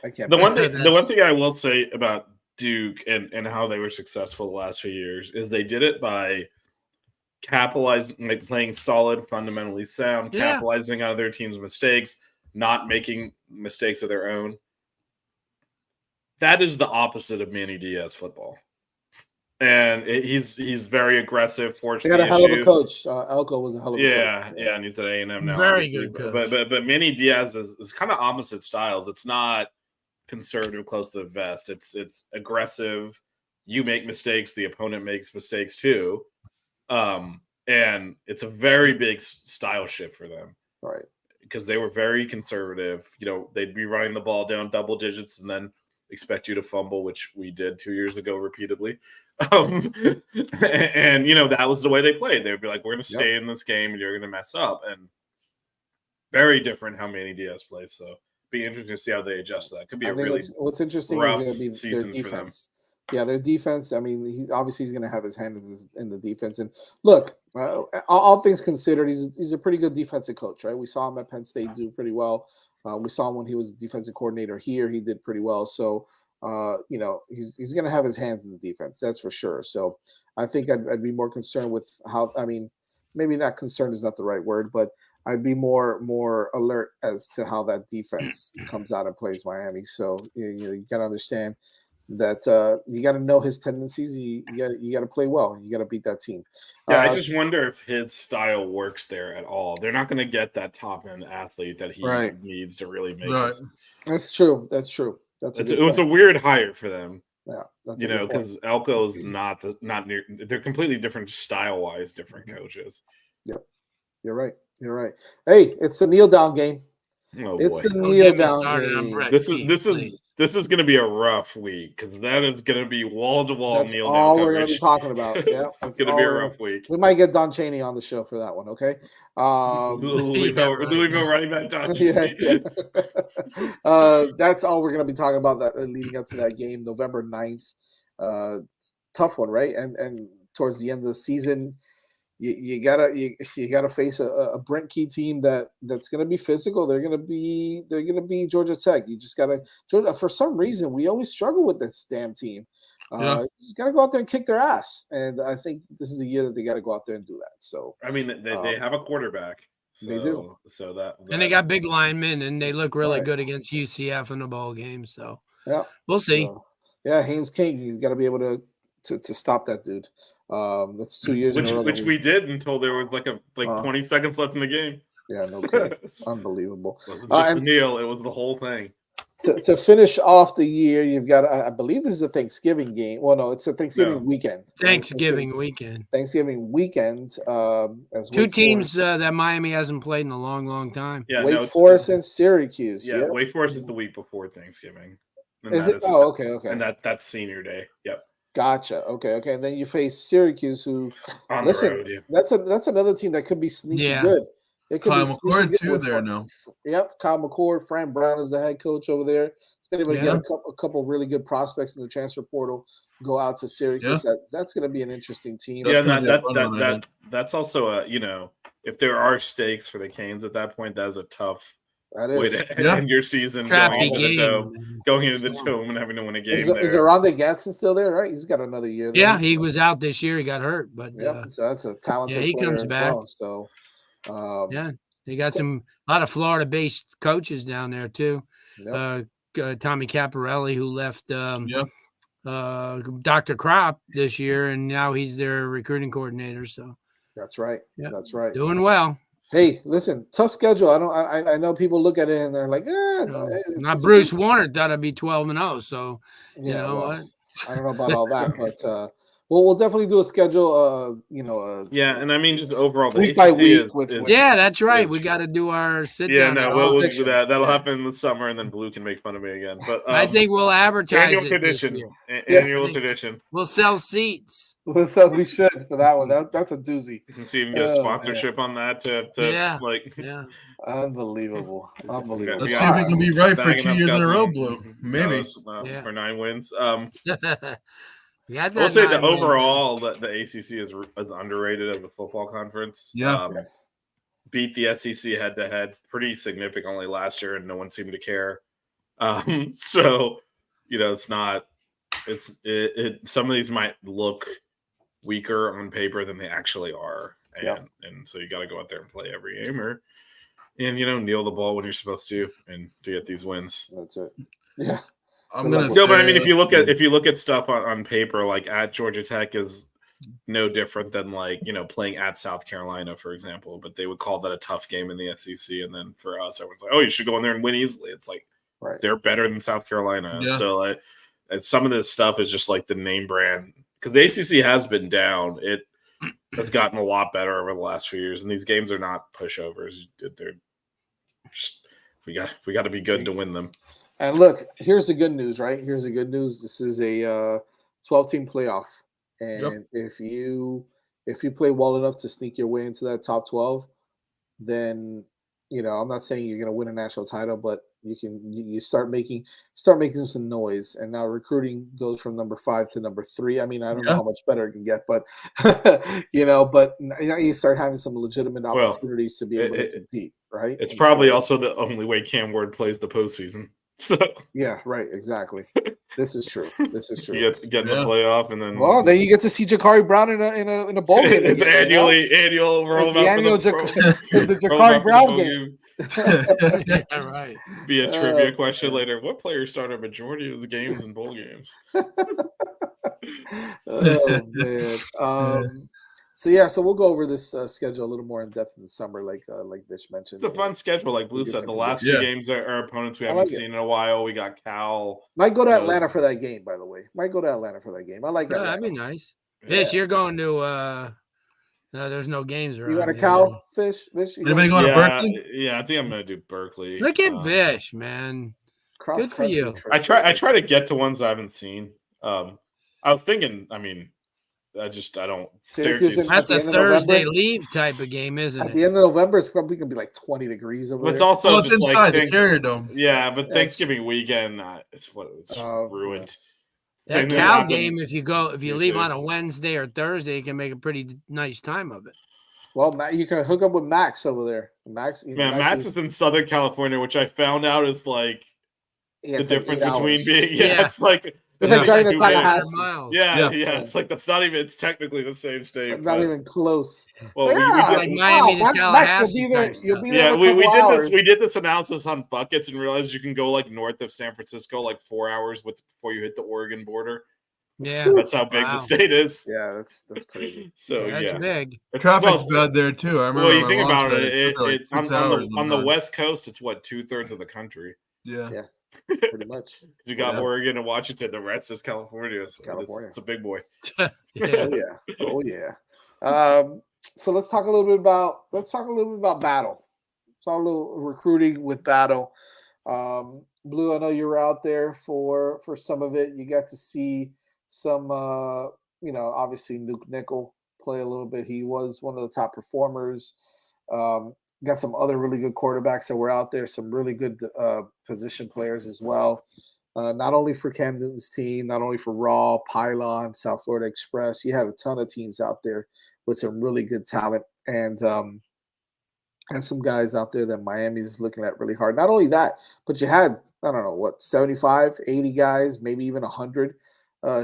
I can't. The one thing I will say about Duke and how they were successful the last few years is they did it by capitalizing, like playing solid, fundamentally sound, capitalizing on other teams' mistakes, not making mistakes of their own. That is the opposite of Manny Diaz football. And he's very aggressive. They got a hell of a coach. Elko was a hell of a coach. Yeah, and he's at A&M now. Very good coach. But Manny Diaz is kind of opposite styles. It's not conservative, close to the vest. It's aggressive. You make mistakes, the opponent makes mistakes too. And it's a very big style shift for them. Right. Because they were very conservative. They'd be running the ball down double digits and then expect you to fumble, which we did 2 years ago repeatedly. And that was the way they played. They would be like, we're going to stay in this game and you're going to mess up. And very different how Manny Diaz plays. So be interesting to see how they adjust to that. Could be I a think really what's interesting is rough going to be their season for them. defense. Yeah, their defense. I mean, obviously he's going to have his hand in the defense. And look, all things considered, he's a pretty good defensive coach, right? We saw him at Penn State do pretty well. We saw him when he was a defensive coordinator here. He did pretty well. So, he's going to have his hands in the defense. That's for sure. So I think I'd be more concerned with how. I mean, maybe not concerned is not the right word, but I'd be more alert as to how that defense comes out and plays Miami. So you got to understand that you got to know his tendencies. You got to play well. You got to beat that team. Yeah, I just wonder if his style works there at all. They're not going to get that top end athlete that he needs to really make. Right. That's true. It was a weird hire for them. Yeah, that's because Elko's not near. They're completely different style wise, different coaches. Yep, you're right. Hey, it's the kneel down game. Oh, it's boy. the kneel down game. This is going to be a rough week because that is going to be wall to wall kneel down. All we're going to be talking about. Yeah, it's going to be a rough week. We might get Don Chaney on the show for that one. Okay. Louisville running back Don Chaney. That's all we're going to be talking about that leading up to that game, November 9th. Tough one, right? And towards the end of the season, you gotta face a Brent Key team that's gonna be physical. They're gonna be Georgia Tech. You just gotta for some reason we always struggle with this damn team. You just gotta go out there and kick their ass. And I think this is the year that they gotta go out there and do that. So I mean they have a quarterback. They do. So that and they got big linemen and they look really good against UCF in the bowl game. So yeah, we'll see. Haynes King, he's gotta be able to stop that dude. That's 2 years in a row. Which we did until there was like 20 seconds left in the game. Yeah, no kidding. Unbelievable. It wasn't just Neil, it was the whole thing. To finish off the year, you've got, I believe this is a Thanksgiving game. Well, no, it's a Thanksgiving weekend. Thanksgiving weekend. Thanksgiving weekend. As two teams that Miami hasn't played in a long, long time. Yeah, Wake Forest and Syracuse. Yeah, Wake Forest is the week before Thanksgiving. Is it? Oh, okay. And that's senior day. Yep. Gotcha. Okay. And then you face Syracuse, who on the road, yeah. That's another team that could be sneaky good. It could Kyle be McCord too there now. Yep, Kyle McCord, Fran Brown is the head coach over there. It's been able to get a couple really good prospects in the transfer portal. Go out to Syracuse. That's going to be an interesting team. Yeah, that's also if there are stakes for the Canes at that point, that's a tough way to end your season. Going into the dome and having to win a game. Is Rondé Gatson still there? Right, he's got another year. Yeah, he was out this year. He got hurt, but so that's a talented. He player comes back. Well, so. They got a lot of Florida-based coaches down there too. Yep. Tommy Caparelli, who left Dr. Crop this year, and now he's their recruiting coordinator. So that's right. That's right. Doing well. Hey, listen, tough schedule. I know people look at it and they're like, not Bruce Warner thought it'd be 12-0. So you know what? I don't know about all that, but. Well, we'll definitely do a schedule. And I mean, just overall, week by week. That's right. We got to do our sit down. Yeah, no, we'll do that. That'll happen in the summer, and then Blue can make fun of me again. But I think we'll advertise annual tradition. Annual tradition. We'll sell seats. We should for that one. That's a doozy. You can see even get a sponsorship on that. Unbelievable. Let's see if we can be right for 2 years in a row, Blue. Maybe for 9 wins. I will say that overall, the ACC is underrated as a football conference. Yeah, beat the SEC head to head pretty significantly last year, and no one seemed to care. So it's not. Some of these might look weaker on paper than they actually are, and so you got to go out there and play every game, and kneel the ball when you're supposed to, and to get these wins. That's it. Yeah. But I mean, if you look at stuff on paper, like at Georgia Tech is no different than playing at South Carolina, for example. But they would call that a tough game in the SEC, and then for us, everyone's like, "Oh, you should go in there and win easily." It's like they're better than South Carolina. Yeah. So some of this stuff is just like the name brand, because the ACC has been down. It has gotten a lot better over the last few years, and these games are not pushovers. They're just, we got to be good to win them. And look, here's the good news, right? Here's the good news. This is a 12-team playoff, and if you play well enough to sneak your way into that top 12, then I'm not saying you're going to win a national title, but you start making some noise. And now recruiting goes from number 5 to number 3. I mean, I don't know Yeah. how much better it can get, but but now you start having some legitimate Well, opportunities to be able to compete, right? It's And probably so- also the only way Cam Ward plays the postseason. So yeah, right, exactly. This is true. This is true. you get in the Yeah. playoff, and then Well, then you get to see Jakari Brown in a bowl game. it's again, you know? annual roll It's the annual the Jakari Brown game. Yeah, right. Be a trivia Oh, question man. later. What player started a majority of his games in bowl games? Oh man. So we'll go over this schedule a little more in depth in the summer, like Vish mentioned. It's a fun schedule, like Blue Get said. some The last Yeah. two games are opponents we I haven't like it. seen in a while. We got Cal. Might go to No. Atlanta for that game, by the way. Might go to Atlanta for that game. I like Yeah, Atlanta. that'd be nice. Fish, you're going to no, there's no games around. You got a here. Cal Fish? Fish? You Anybody going going to Yeah, Berkeley? yeah, I think I'm gonna do Berkeley. Look at Fish, man. cross good for country you. trip? I try to get to ones I haven't seen. I was thinking. I mean, I don't. Syracuse and- That's the a end of Thursday November? leave type of game, isn't At it? the end of November, it's probably gonna be like 20 degrees over But it's there. also Well, it's just inside like the Carrier Dome. yeah, but That's- Thanksgiving weekend, it's ruined. That Same thing Cal happened- game, if you Me leave too. on a Wednesday or Thursday, you can make a pretty nice time of it. Well, you can hook up with Max over there. Max, Man, Max is in Southern California, which I found out is like he the has like difference 8 between hours. being Yeah. it's like It's like driving to 2 days. Tallahassee. Miles. Yeah, Yeah. it's like that's not even. It's technically the same state. Not but- even close. Well, So, we yeah, did- like it's Miami to Max, Tallahassee you'll be there. type You'll be stuff. there Yeah, in a we couple did hours. this. We did this analysis on buckets and realized you can go like north of San Francisco, like 4 hours before you hit the Oregon border. Yeah, That's how big Wow. the state is. Yeah, that's crazy. So that's yeah, big. It's- Traffic's well, bad there too. I remember. Well, you my think mom about said it, took her, like, 6 hours on the sometimes. West Coast, it's what 2/3 of the country. Yeah. Yeah. Pretty much. You got Yeah. Oregon and Washington. The rest is California. So California. It's a big boy. Yeah. Oh yeah. Oh yeah. So let's talk a little bit about Battle. Talk a little recruiting with Battle. Blue, I know you were out there for some of it. You got to see some obviously Luke Nickel play a little bit. He was one of the top performers. Got some other really good quarterbacks that were out there, some really good position players as well. Not only for Cam Newton's team, not only for Raw, Pylon, South Florida Express. You had a ton of teams out there with some really good talent and some guys out there that Miami is looking at really hard. Not only that, but you had, 75, 80 guys, maybe even 100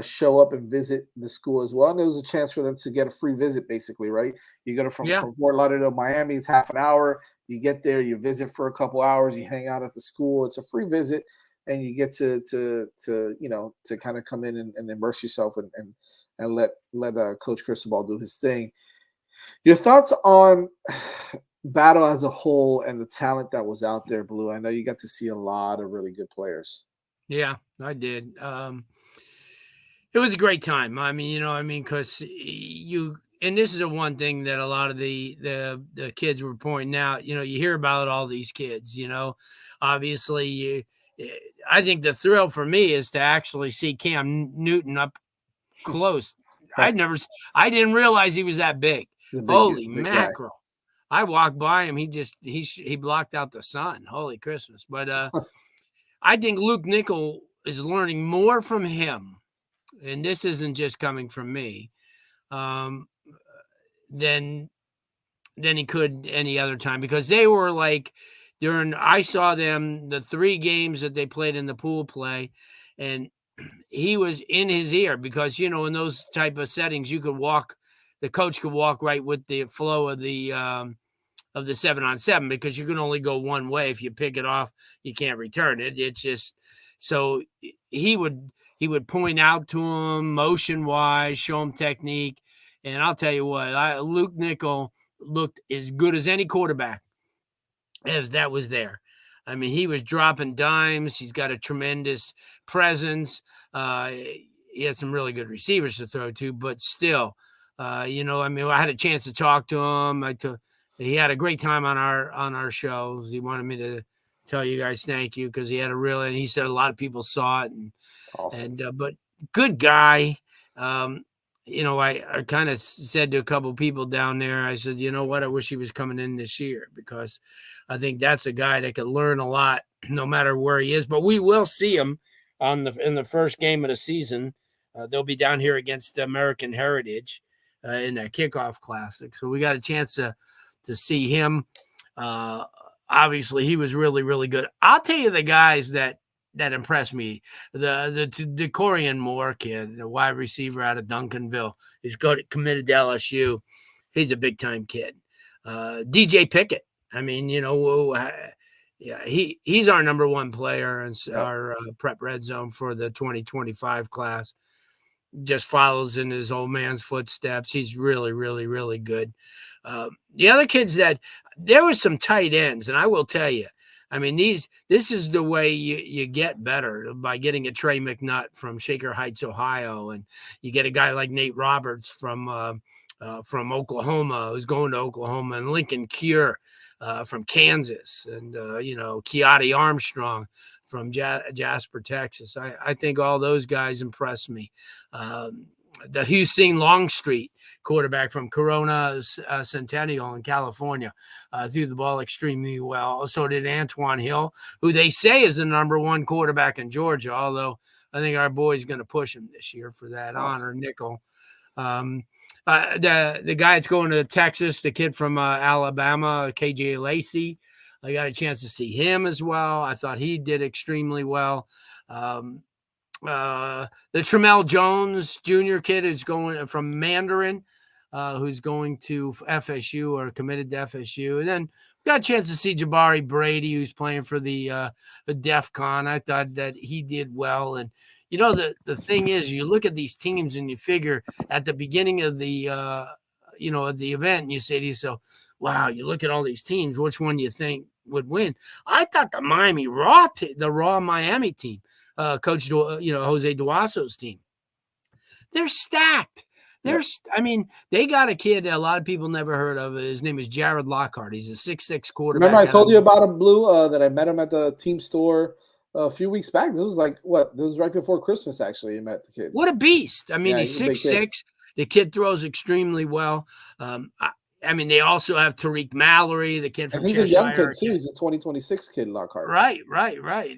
show up and visit the school as well. And there was a chance for them to get a free visit, basically, right? You go from Fort Lauderdale, Miami, it's half an hour. You get there, you visit for a couple hours, you hang out at the school. It's a free visit, and you get to kind of come in and immerse yourself and let Coach Cristobal do his thing. Your thoughts on Battle as a whole and the talent that was out there, Blue? I know you got to see a lot of really good players. Yeah, I did. It was a great time. I mean, because and this is the one thing that a lot of the kids were pointing out. You hear about all these kids. Obviously, I think the thrill for me is to actually see Cam Newton up close. I didn't realize he was that big. He's a big Holy guy. mackerel! I walked by him. He blocked out the sun. Holy Christmas! But I think Luke Nickel is learning more from him, and this isn't just coming from me, than he could any other time, because they were like I saw them the 3 games that they played in the pool play, and he was in his ear because, in those type of settings, the coach could walk right with the flow of the 7-on-7, because you can only go one way. If you pick it off, you can't return it. It's just, so he would point out to him motion wise, show him technique. And I'll tell you what, Luke Nickel looked as good as any quarterback as that was there. I mean, he was dropping dimes. He's got a tremendous presence. He has some really good receivers to throw to, but still, I had a chance to talk to him. He had a great time on our shows. He wanted me to tell you guys thank you, because he had and he said a lot of people saw it, Awesome. but good guy. I kind of said to a couple people down there, I said, you know what, I wish he was coming in this year, because I think that's a guy that could learn a lot no matter where he is. But we will see him in the first game of the season. They'll be down here against American Heritage in that kickoff classic. So we got a chance to see him. Obviously, he was really, really good. I'll tell you the guys that impressed me. The DeCorian Moore kid, the wide receiver out of Duncanville. He's committed to LSU. He's a big-time kid. DJ Pickett. I mean, yeah, he's our number one player in our prep red zone for the 2025 class. Just follows in his old man's footsteps. He's really, really, really good. The other kids there was some tight ends, and I will tell you, I mean, this is the way you get better, by getting a Trey McNutt from Shaker Heights, Ohio, and you get a guy like Nate Roberts from Oklahoma, who's going to Oklahoma, and Lincoln Cure from Kansas, and Keati Armstrong from Jasper, Texas. I think all those guys impressed me. The Hussein Longstreet quarterback from Corona Centennial in California threw the ball extremely well. So did Antoine Hill, who they say is the number one quarterback in Georgia, although I think our boy's going to push him this year for that honor nickel. The guy that's going to Texas, the kid from Alabama, KJ Lacey, I got a chance to see him as well. I thought he did extremely well. The Tramel Jones Jr. kid who's going from Mandarin, who's going to FSU or committed to FSU. And then we got a chance to see Jabari Brady, who's playing for the DEF CON. I thought that he did well. And, the thing is, you look at these teams and you figure at the beginning of the, of the event, and you say to yourself, wow, you look at all these teams, which one you think would win? I thought the Raw Miami team, Coach, Jose Duaso's team, they're stacked. They got a kid that a lot of people never heard of. His name is Jared Lockhart. He's a 6'6" quarterback. Remember I told you about him, Blue, that I met him at the team store a few weeks back. This was this was right before Christmas, actually. I met the kid. What a beast. I mean, he's 6'6". The kid throws extremely well. They also have Tariq Mallory, the kid from Cheshire. He's a young kid, too. He's a 2026 kid, Lockhart. Right.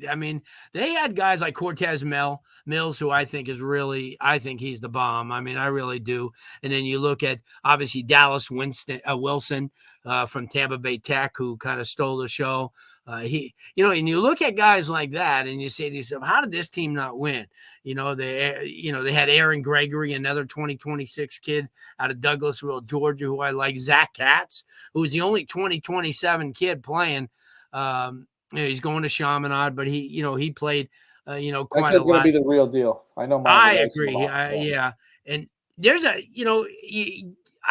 I mean, they had guys like Cortez Mills, who I think he's the bomb. I mean, I really do. And then you look at, obviously, Dallas Wilson from Tampa Bay Tech, who kind of stole the show. And you look at guys like that and you say to yourself, how did this team not win? They had Aaron Gregory, another 2026 kid out of Douglasville, Georgia, who I like, Zach Katz, who was the only 2027 kid playing. He's going to Chaminade, but he played, quite a lot. That kid's going to be the real deal. I know. I agree. Yeah. And there's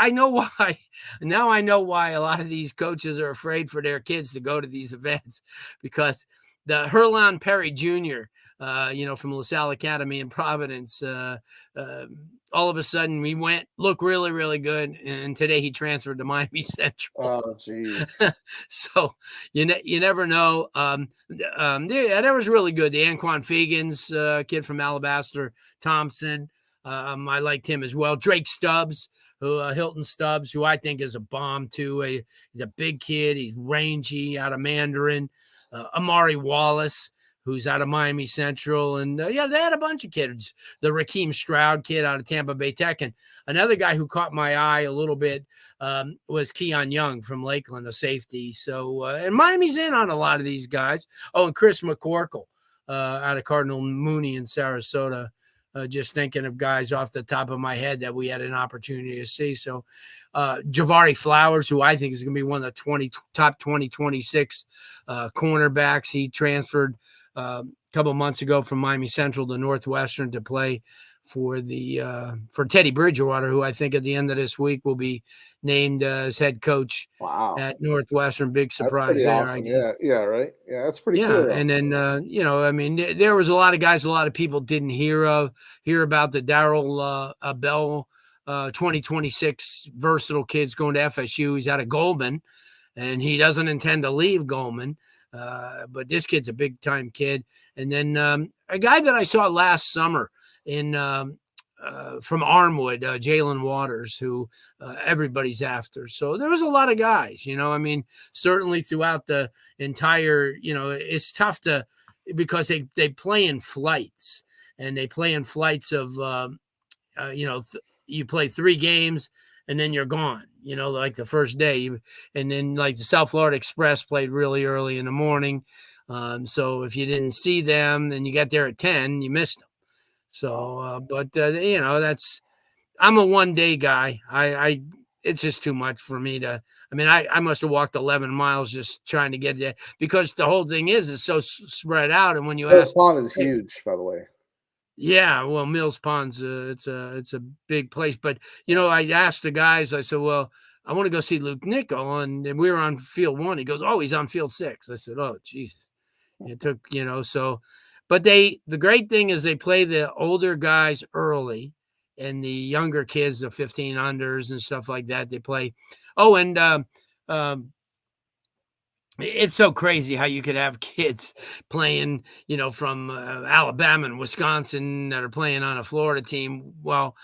I know why. Now I know why a lot of these coaches are afraid for their kids to go to these events, because the Herlon Perry Jr., from LaSalle Academy in Providence, all of a sudden we look really, really good. And today he transferred to Miami Central. Oh, jeez. So you never know. That was really good. The Anquan Fegans kid from Alabaster Thompson. I liked him as well. Drake Stubbs, Hilton Stubbs, who I think is a bomb too. He's a big kid. He's rangy, out of Mandarin. Amari Wallace, who's out of Miami Central. And they had a bunch of kids. The Raheem Stroud kid out of Tampa Bay Tech. And another guy who caught my eye a little bit was Keon Young from Lakeland, a safety. So, and Miami's in on a lot of these guys. Oh, and Chris McCorkle out of Cardinal Mooney in Sarasota. Just thinking of guys off the top of my head that we had an opportunity to see. So Javari Flowers, who I think is going to be one of the top 2026 cornerbacks. He transferred a couple months ago from Miami Central to Northwestern to play for Teddy Bridgewater, who I think at the end of this week will be named as head coach at Northwestern. Big surprise there. Awesome. Yeah, right. Yeah, that's pretty cool. And then, there was a lot of guys, a lot of people didn't hear about the Darrell Bell 2026 versatile kids going to FSU. He's out of Goldman, and he doesn't intend to leave Goldman. But this kid's a big time kid. And then a guy that I saw last summer in from Armwood, Jalen Waters, who everybody's after. So there was a lot of guys, I mean, certainly throughout the entire, it's tough because they play in flights, and they play in flights of, you play 3 games and then you're gone, like the first day. And then like the South Florida Express played really early in the morning. So if you didn't see them and you got there at 10, you missed them. So, I'm a 1-day guy. It's just too much for me I must have walked 11 miles just trying to get there, because the whole thing is so spread out. And when you Mills Pond is huge, by the way. Yeah, well, Mills Pond's it's a big place. But I asked the guys. I said, "Well, I want to go see Luke Nickel," and we were on field 1. He goes, "Oh, he's on field 6." I said, "Oh, Jesus." It took so. But the great thing is they play the older guys early, and the younger kids, the 15 unders and stuff like that, they play. Oh, and it's so crazy how you could have kids playing, from Alabama and Wisconsin that are playing on a Florida team. Well,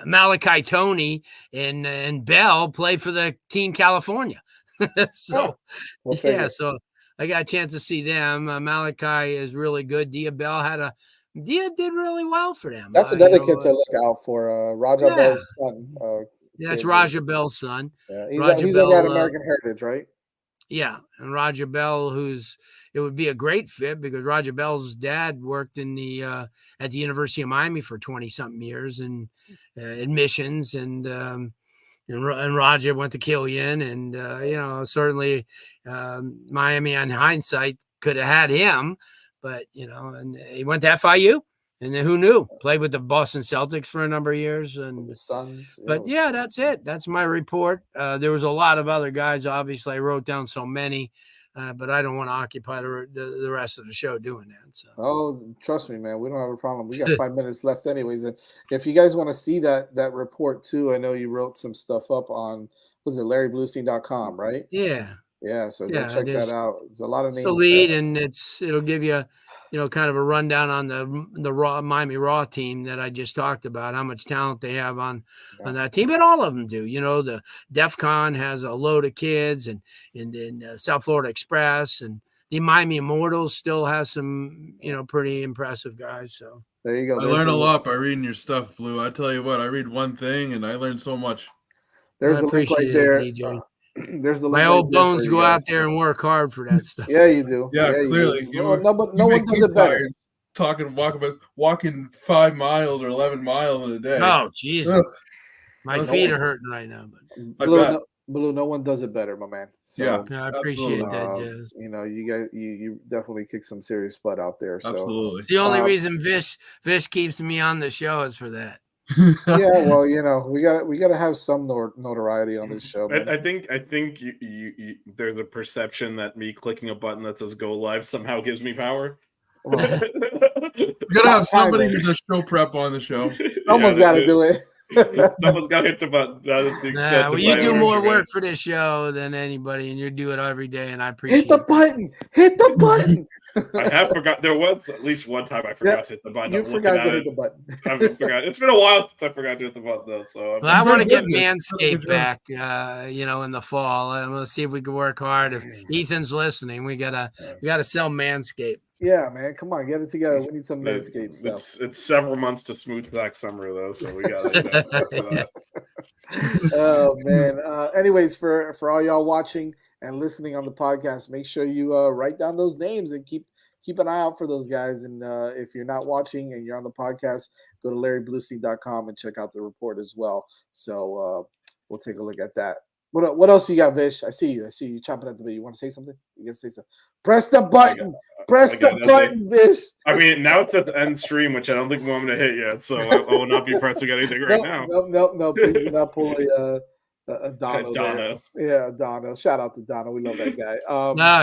Malachi Tony and Bell play for the Team California. So, so I got a chance to see them. Malachi is really good. Dia did really well for them. That's another kid to look out for. Raja Bell's son. That's Raja Bell's son. Yeah, he's got American heritage, right? Yeah, and Raja Bell, it would be a great fit because Raja Bell's dad worked in at the University of Miami for 20-something years in admissions, and Raja went to Killian, and certainly Miami, on hindsight, could have had him, but and he went to FIU. And then who knew? Played with the Boston Celtics for a number of years, and the Suns. But yeah, that's it. That's my report. There was a lot of other guys. Obviously, I wrote down so many, but I don't want to occupy the rest of the show doing that. So. Oh, trust me, man. We don't have a problem. We got 5 minutes left, anyways. And if you guys want to see that report too, I know you wrote some stuff up on LarryBluestein.com, right? Yeah. Yeah. So go check that out. There's a lot of names. The lead, and it'll give you. Kind of a rundown on the Miami Raw team that I just talked about, how much talent they have on that team, but all of them do. The DEF CON has a load of kids, and South Florida Express, and the Miami Immortals still has some, pretty impressive guys. So there you go. I learned a lot by reading your stuff, Blue. I tell you what, I read one thing and I learned so much. There's a link right there. DJ. There's the my old bones go out there and work hard for that stuff. Yeah, you do. Yeah, clearly. No one does it better. Walking 5 miles or 11 miles in a day. Oh, Jesus. My feet are hurting right now. But Blue, no one does it better, my man. So, I appreciate that, Jazz. You guys, you definitely kick some serious butt out there. So absolutely. The only reason Vish keeps me on the show is for that. Yeah, well, we got to have some notoriety on this show. I think you there's a perception that me clicking a button that says "Go Live" somehow gives me power. We gotta have somebody who does show prep on the show. Someone's got to do it. Someone's got to hit the button. Well, you do more work for this show than anybody, and you do it every day, and I appreciate it. Hit the button. I have forgot. There was at least one time I forgot to hit the button. You forgot to hit the button. I forgot. It's been a while since I forgot to hit the button, though. So I want to get Manscaped back, in the fall. I'm gonna see if we can work hard. If Ethan's listening, we gotta sell Manscaped. Yeah, man, come on, get it together. We need some Manscaped stuff. It's several months to smooth back summer though, so we got. Oh man. Anyways, for all y'all watching and listening on the podcast, make sure you write down those names and keep an eye out for those guys. And if you're not watching and you're on the podcast, go to LarryBluestein.com and check out the report as well. So we'll take a look at that. What else you got, Vish? I see you chomping at the bit. You want to say something? You got to say something. Press the button. Press the button, Vish. I mean, now it's at the end stream, which I don't think I'm going to hit yet, so I will not be pressing anything right now. No. Please do not pull a Dono. Dono. Yeah, Dono. Shout out to Dono. We love that guy.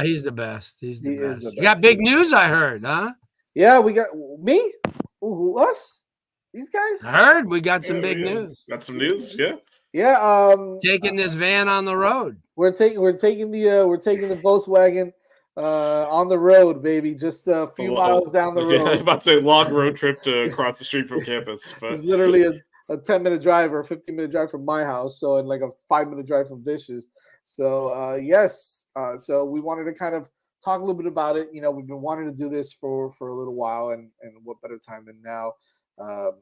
He's the best. He's the best. Is the best. You got big news, I heard, huh? Yeah, we got me. Us. These guys. I heard we got some big news. Got some news, yeah. Yeah. Taking this van on the road. We're taking the Volkswagen on the road, baby, just a few miles down the Yeah, I'm road. about to say long road trip to across the street from campus, but It's literally a 10-minute drive or a 15-minute drive from my house, so and like a 5-minute drive from Vish's. So yes, so we wanted to kind of talk a little bit about it. You know, we've been wanting to do this for a little while, and what better time than now? Um,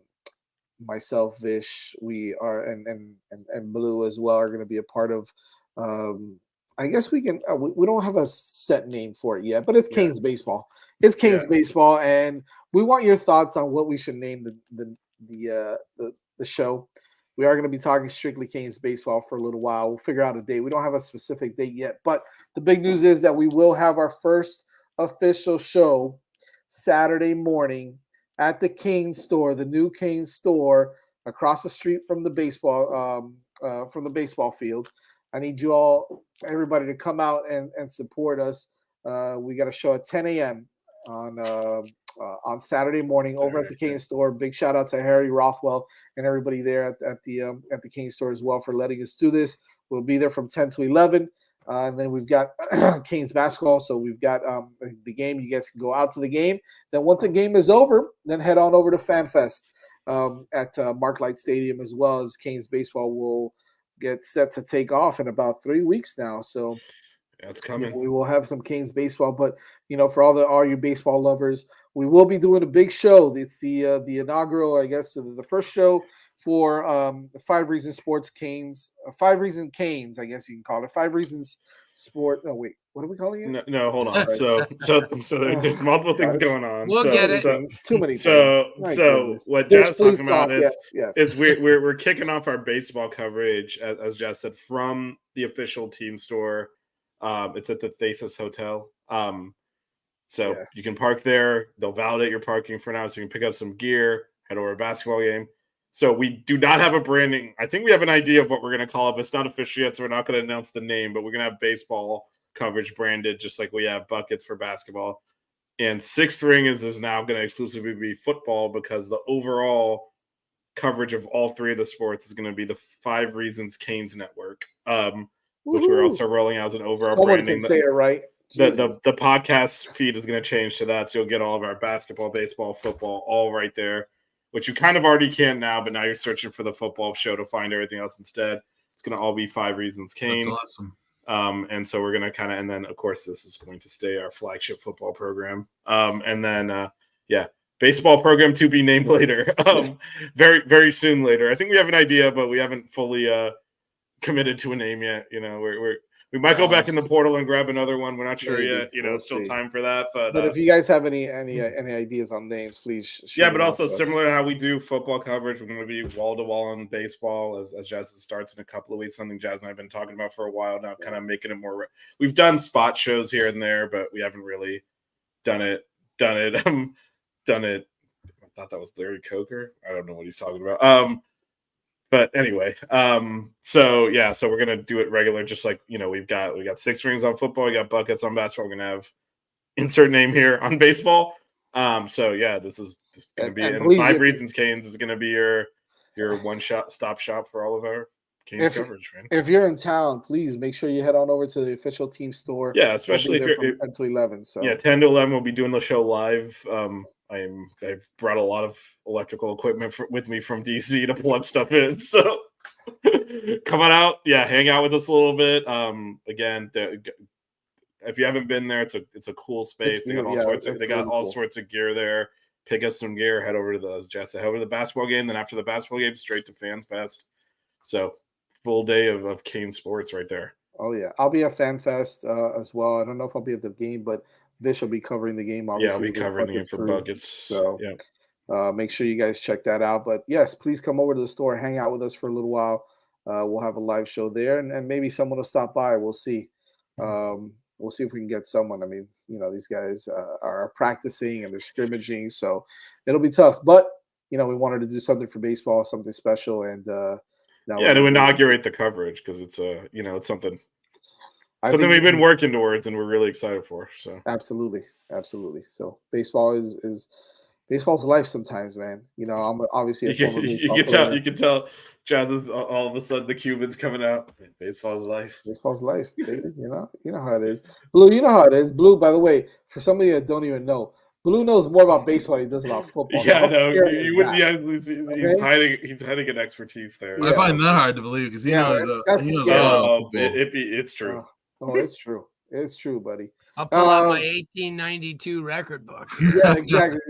Myself, Vish, we are, and Blue as well are going to be a part of. I guess we can. We don't have a set name for it yet, but it's Yeah. Canes baseball. It's Canes Yeah. baseball, and we want your thoughts on what we should name the show. We are going to be talking strictly Canes baseball for a little while. We'll figure out a date. We don't have a specific date yet, but the big news is that we will have our first official show Saturday morning at the Canes store, the new Canes store across the street from the baseball field. I need you all, everybody, to come out and support us. We got a show at 10 a.m. On Saturday morning over at the Canes store. Big shout out to Harry Rothwell and everybody there at the Canes store as well for letting us do this. We'll be there from 10 to 11. And then we've got Canes basketball. So we've got the game. You guys can go out to the game. Then once the game is over, then head on over to FanFest at Marklight Stadium, as well as Canes baseball will get set to take off in about 3 weeks now. So it's coming. we will have some Canes baseball. But, you know, for all you baseball lovers, we will be doing a big show. It's the inaugural, I guess, the first show for 5 Reasons Sports Canes, 5 Reasons Canes, I guess you can call it. 5 Reasons Sport. No, wait, what are we calling it? No, hold on. So there's multiple things going on. We'll so, get it. So, It's too many things. so My so goodness. what Vish, Jazz please talking about stop. Yes. is we're kicking off our baseball coverage, as Jazz said, from the official team store. It's at the Thesis Hotel. So Yeah. you can park there. They'll validate your parking for now, so you can pick up some gear, head over to a basketball game. So we do not have a branding. I think we have an idea of what we're going to call it, but it's not official yet, so we're not going to announce the name, but we're going to have baseball coverage branded just like we have buckets for basketball. And Sixth Ring is now going to exclusively be football, because the overall coverage of all 3 of the sports is going to be the 5 Reasons Canes Network, which we're also rolling out as an overall Someone branding. can say it right. Jesus. The podcast feed is going to change to that, so you'll get all of our basketball, baseball, football all right there, which you kind of already can now, but now you're searching for the football show to find everything else instead. It's going to all be 5 Reasons Canes. That's awesome. And so we're going to and then, of course, this is going to stay our flagship football program. And then, baseball program to be named later, very, very soon later. I think we have an idea, but we haven't fully committed to a name yet. You know, we might go back in the portal and grab another one. We're not sure Maybe. yet. You know, We'll it's still see. time for that. But if you guys have any ideas on names, please. shoot yeah, them but out also to us. similar to how we do football coverage, we're going to be wall to wall on baseball as Jazz starts in a couple of weeks. Something Jazz and I have been talking about for a while now, kind of making it more. We've done spot shows here and there, but we haven't really done it. I thought that was Larry Coker. I don't know what he's talking about. But anyway, so we're gonna do it regular, just like, you know, we've got 6 rings on football, we got buckets on basketball. We're gonna have insert name here on baseball. So yeah, this is gonna be, and 5 Reasons Canes is gonna be your stop shop for all of our Canes coverage, man. If you're in town, please make sure you head on over to the official team store. Yeah, especially We'll if be you're there from 10 to 11. So 10 to 11, we'll be doing the show live. I've brought a lot of electrical equipment with me from DC to plug stuff in. So come on out, hang out with us a little bit. Again, if you haven't been there, it's a cool space. They got all sorts of gear there. Pick up some gear. Head over to the basketball game. Then after the basketball game, straight to FanFest. So full day of Cane sports right there. Oh yeah, I'll be at FanFest as well. I don't know if I'll be at the game, but Vish will be covering the game. Obviously, I'll be covering the game for buckets. So make sure you guys check that out. But yes, please come over to the store, hang out with us for a little while. We'll have a live show there, and maybe someone will stop by. We'll see. We'll see if we can get someone. I mean, you know, these guys are practicing and they're scrimmaging, so it'll be tough. But you know, we wanted to do something for baseball, something special, and to inaugurate the coverage, because it's it's something we've been working towards and we're really excited for. So absolutely. So baseball's life sometimes, man. You know, I'm obviously a former baseball player. You can tell Jazz is all of a sudden the Cubans coming out. Baseball's life. Baseball's life, baby. You know how it is. Blue, you know how it is. Blue, by the way, for some of you that don't even know, Blue knows more about baseball than he does about football. Yeah, I know. Here You is wouldn't that. be. He's Okay? hiding an expertise there. I find that hard to believe because he Yeah, knows. that's He knows scary. a lot about Oh, football. it's true. Oh, it's true. It's true, buddy. I'll pull out my Um, 1892 record book. Yeah, exactly.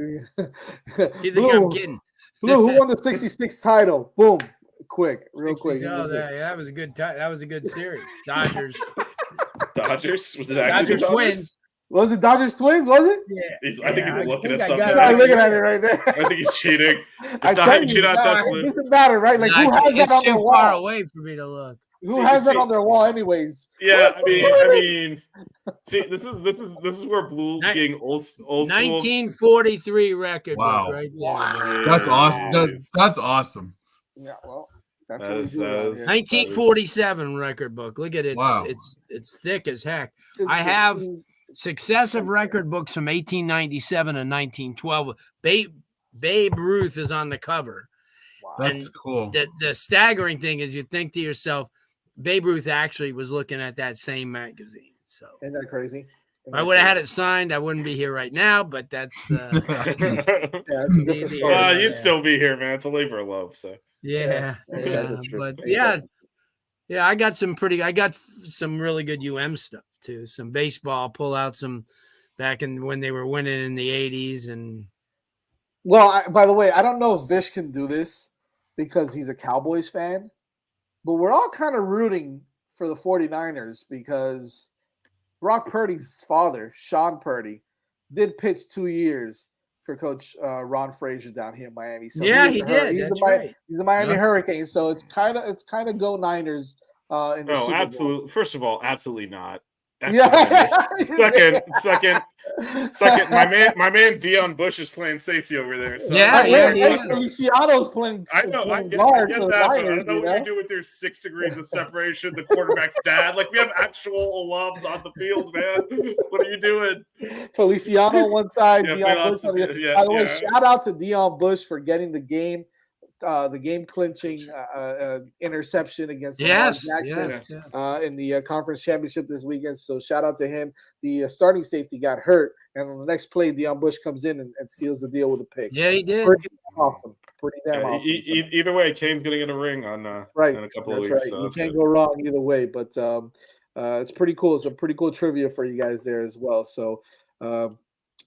You think I'm kidding? Blue, who won the 66 title? Boom. Quick, real quick. Oh, that was a good that was a good series. Dodgers. Dodgers? Was it actually Dodgers the Twins. Was it Dodgers Twins? Was it? Yeah. I think he's looking at I something. got it I'm right looking at it there. right there. I think he's cheating. I Not- tell you, cheat on nah, touch it Blue. doesn't matter, right? Like, who has that It's on their too far wall? away for me to look. Who has that on their wall, anyways? Yeah, I mean, see, this is where Blue Nin- being old school. 1943 record Wow. book right there. Wow. bro. That's awesome. Jeez. That's awesome. Yeah, well, that's That what we is- do that around is- here. 1947 record book. Look at it. Wow. It's thick as heck. It's- I have successive record books from 1897 and 1912. Babe Ruth is on the cover. Wow. That's cool. The staggering thing is you think to yourself, Babe Ruth actually was looking at that same magazine. So Isn't that crazy? if I would have had it signed, I wouldn't be here right now, but that's Yeah, it's a different story. Yeah. You'd still be here, man. It's a labor of love. So yeah. that's true. But Yeah. I got some really good UM stuff too. Some baseball, pull out some back in when they were winning in the 80s and Well, by the way, I don't know if Vish can do this because he's a Cowboys fan, but we're all kind of rooting for the 49ers because Brock Purdy's father, Sean Purdy, did pitch 2 years for Coach Ron Frazier down here in Miami. So yeah, is he the Hur- did. He's, That's the, right. he's the Miami Yeah. Hurricanes, so it's kind of go Niners in the Super Bowl. absolutely. First of all, absolutely not. Yeah. Second, my man Dion Bush is playing safety over there. So Yeah, Hey, yeah, man, yeah. Feliciano's playing. I know, I playing get guard that, for the but I Niners, don't know you what you know? do with your 6 degrees of separation, the quarterback's dad. Like, we have actual alums on the field, man. What are you doing? Feliciano on one side, Yeah, Dion Bush on the other. By the way, shout out to Dion Bush for getting the game clinching interception against Lamar Jackson in the conference championship this weekend. So shout out to him. The starting safety got hurt, and on the next play, Dion Bush comes in and seals the deal with a pick. Yeah, he did. Pretty awesome. Pretty damn Yeah, awesome. So- either way, Kane's going to get a ring on right. in a couple of That's weeks. right. So You that's can't good. go wrong either way. But it's pretty cool. Some pretty cool trivia for you guys there as well. So,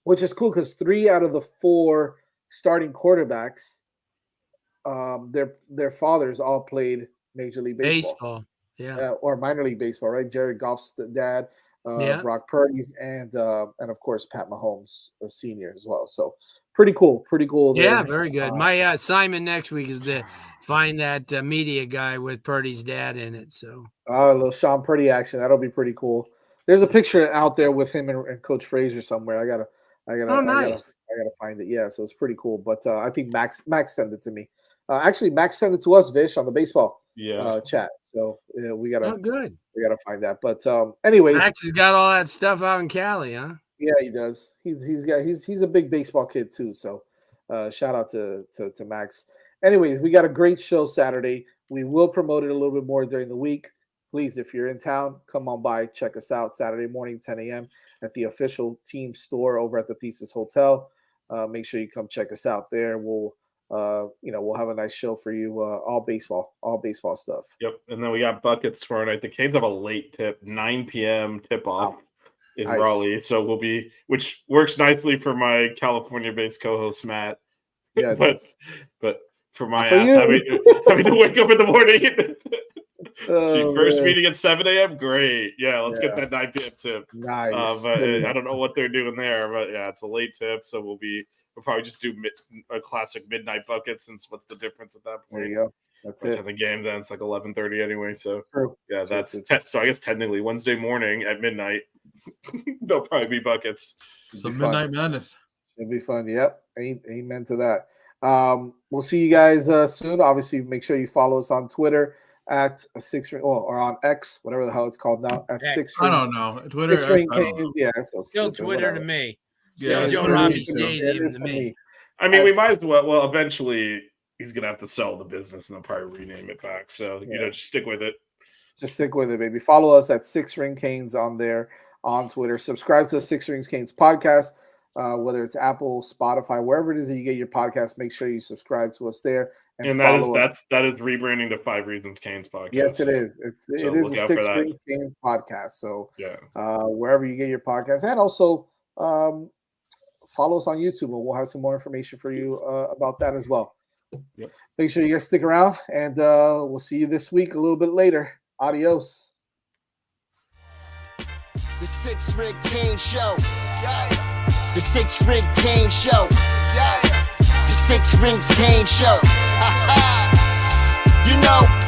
which is cool because 3 out of the 4 starting quarterbacks, their fathers all played Major League Baseball. Yeah. Or minor league baseball, right? Jared Goff's dad, Yeah. Brock Purdy's, and of course Pat Mahomes, a senior as well. So pretty cool. There. Yeah, very good. My assignment next week is to find that media guy with Purdy's dad in it. So A little Sean Purdy action. That'll be pretty cool. There's a picture out there with him and Coach Frazier somewhere. I gotta find it. Yeah, so it's pretty cool. But I think Max sent it to me. Actually, Max sent it to us, Vish, on the baseball chat. So yeah, we gotta find that. But anyways, Max has got all that stuff out in Cali, huh? yeah, he does. He's a big baseball kid too. So shout out to Max. Anyways, we got a great show Saturday. We will promote it a little bit more during the week. Please, if you're in town, come on by, check us out Saturday morning, 10 a.m. at the official team store over at the Thesis Hotel. Make sure you come check us out there. We'll have a nice show for you. All baseball stuff. Yep. And then we got buckets tomorrow night. The Canes have a late tip, 9 p.m. tip off in Nice. Raleigh. So which works nicely for my California-based co-host Matt. Yeah, it but does. for my For ass you. having to wake up in the morning. Oh, First man. meeting at 7 a.m. Great. Yeah, let's get Yeah. that 9 p.m. tip. Nice. But I don't know what they're doing there, but yeah, it's a late tip, so we'll probably just do a classic midnight bucket. Since what's the difference at that There point? you go. That's By the it. time the game then it's like 11:30 anyway. So True. yeah, True, that's true. so I guess technically Wednesday morning at midnight there'll probably be buckets. Some be fun. Midnight Madness. Should be fun. Yep. Amen to that. We'll see you guys soon. Obviously, make sure you follow us on Twitter at or on X, whatever the hell it's called now. At X. 6 I don't know. Twitter. Six Ring I don't know. Canes. Yeah, so Still stupid, Twitter whatever. to me. Yeah, Still Joe Twitter Robbie is, Stadium It is to to me. I mean, we That's- might as well. Well, eventually, he's gonna have to sell the business and they'll probably rename it back. So just stick with it. Just stick with it, baby. Follow us at 6 Ring Canes on there on Twitter. Subscribe to the 6 Rings Canes podcast, whether it's Apple, Spotify, wherever it is that you get your podcast. Make sure you subscribe to us there And that is rebranding to 5 Reasons Canes podcast. Yes, it is. It is a 6 Rings Canes podcast. So wherever you get your podcast, and also follow us on YouTube, and we'll have some more information for you about that as well. Yep. Make sure you guys stick around, and we'll see you this week a little bit later. Adios. The 6 Ring Canes Show. Yeah. The 6 Ring Canes Show. Yeah. The 6 Rings Canes Show. You know.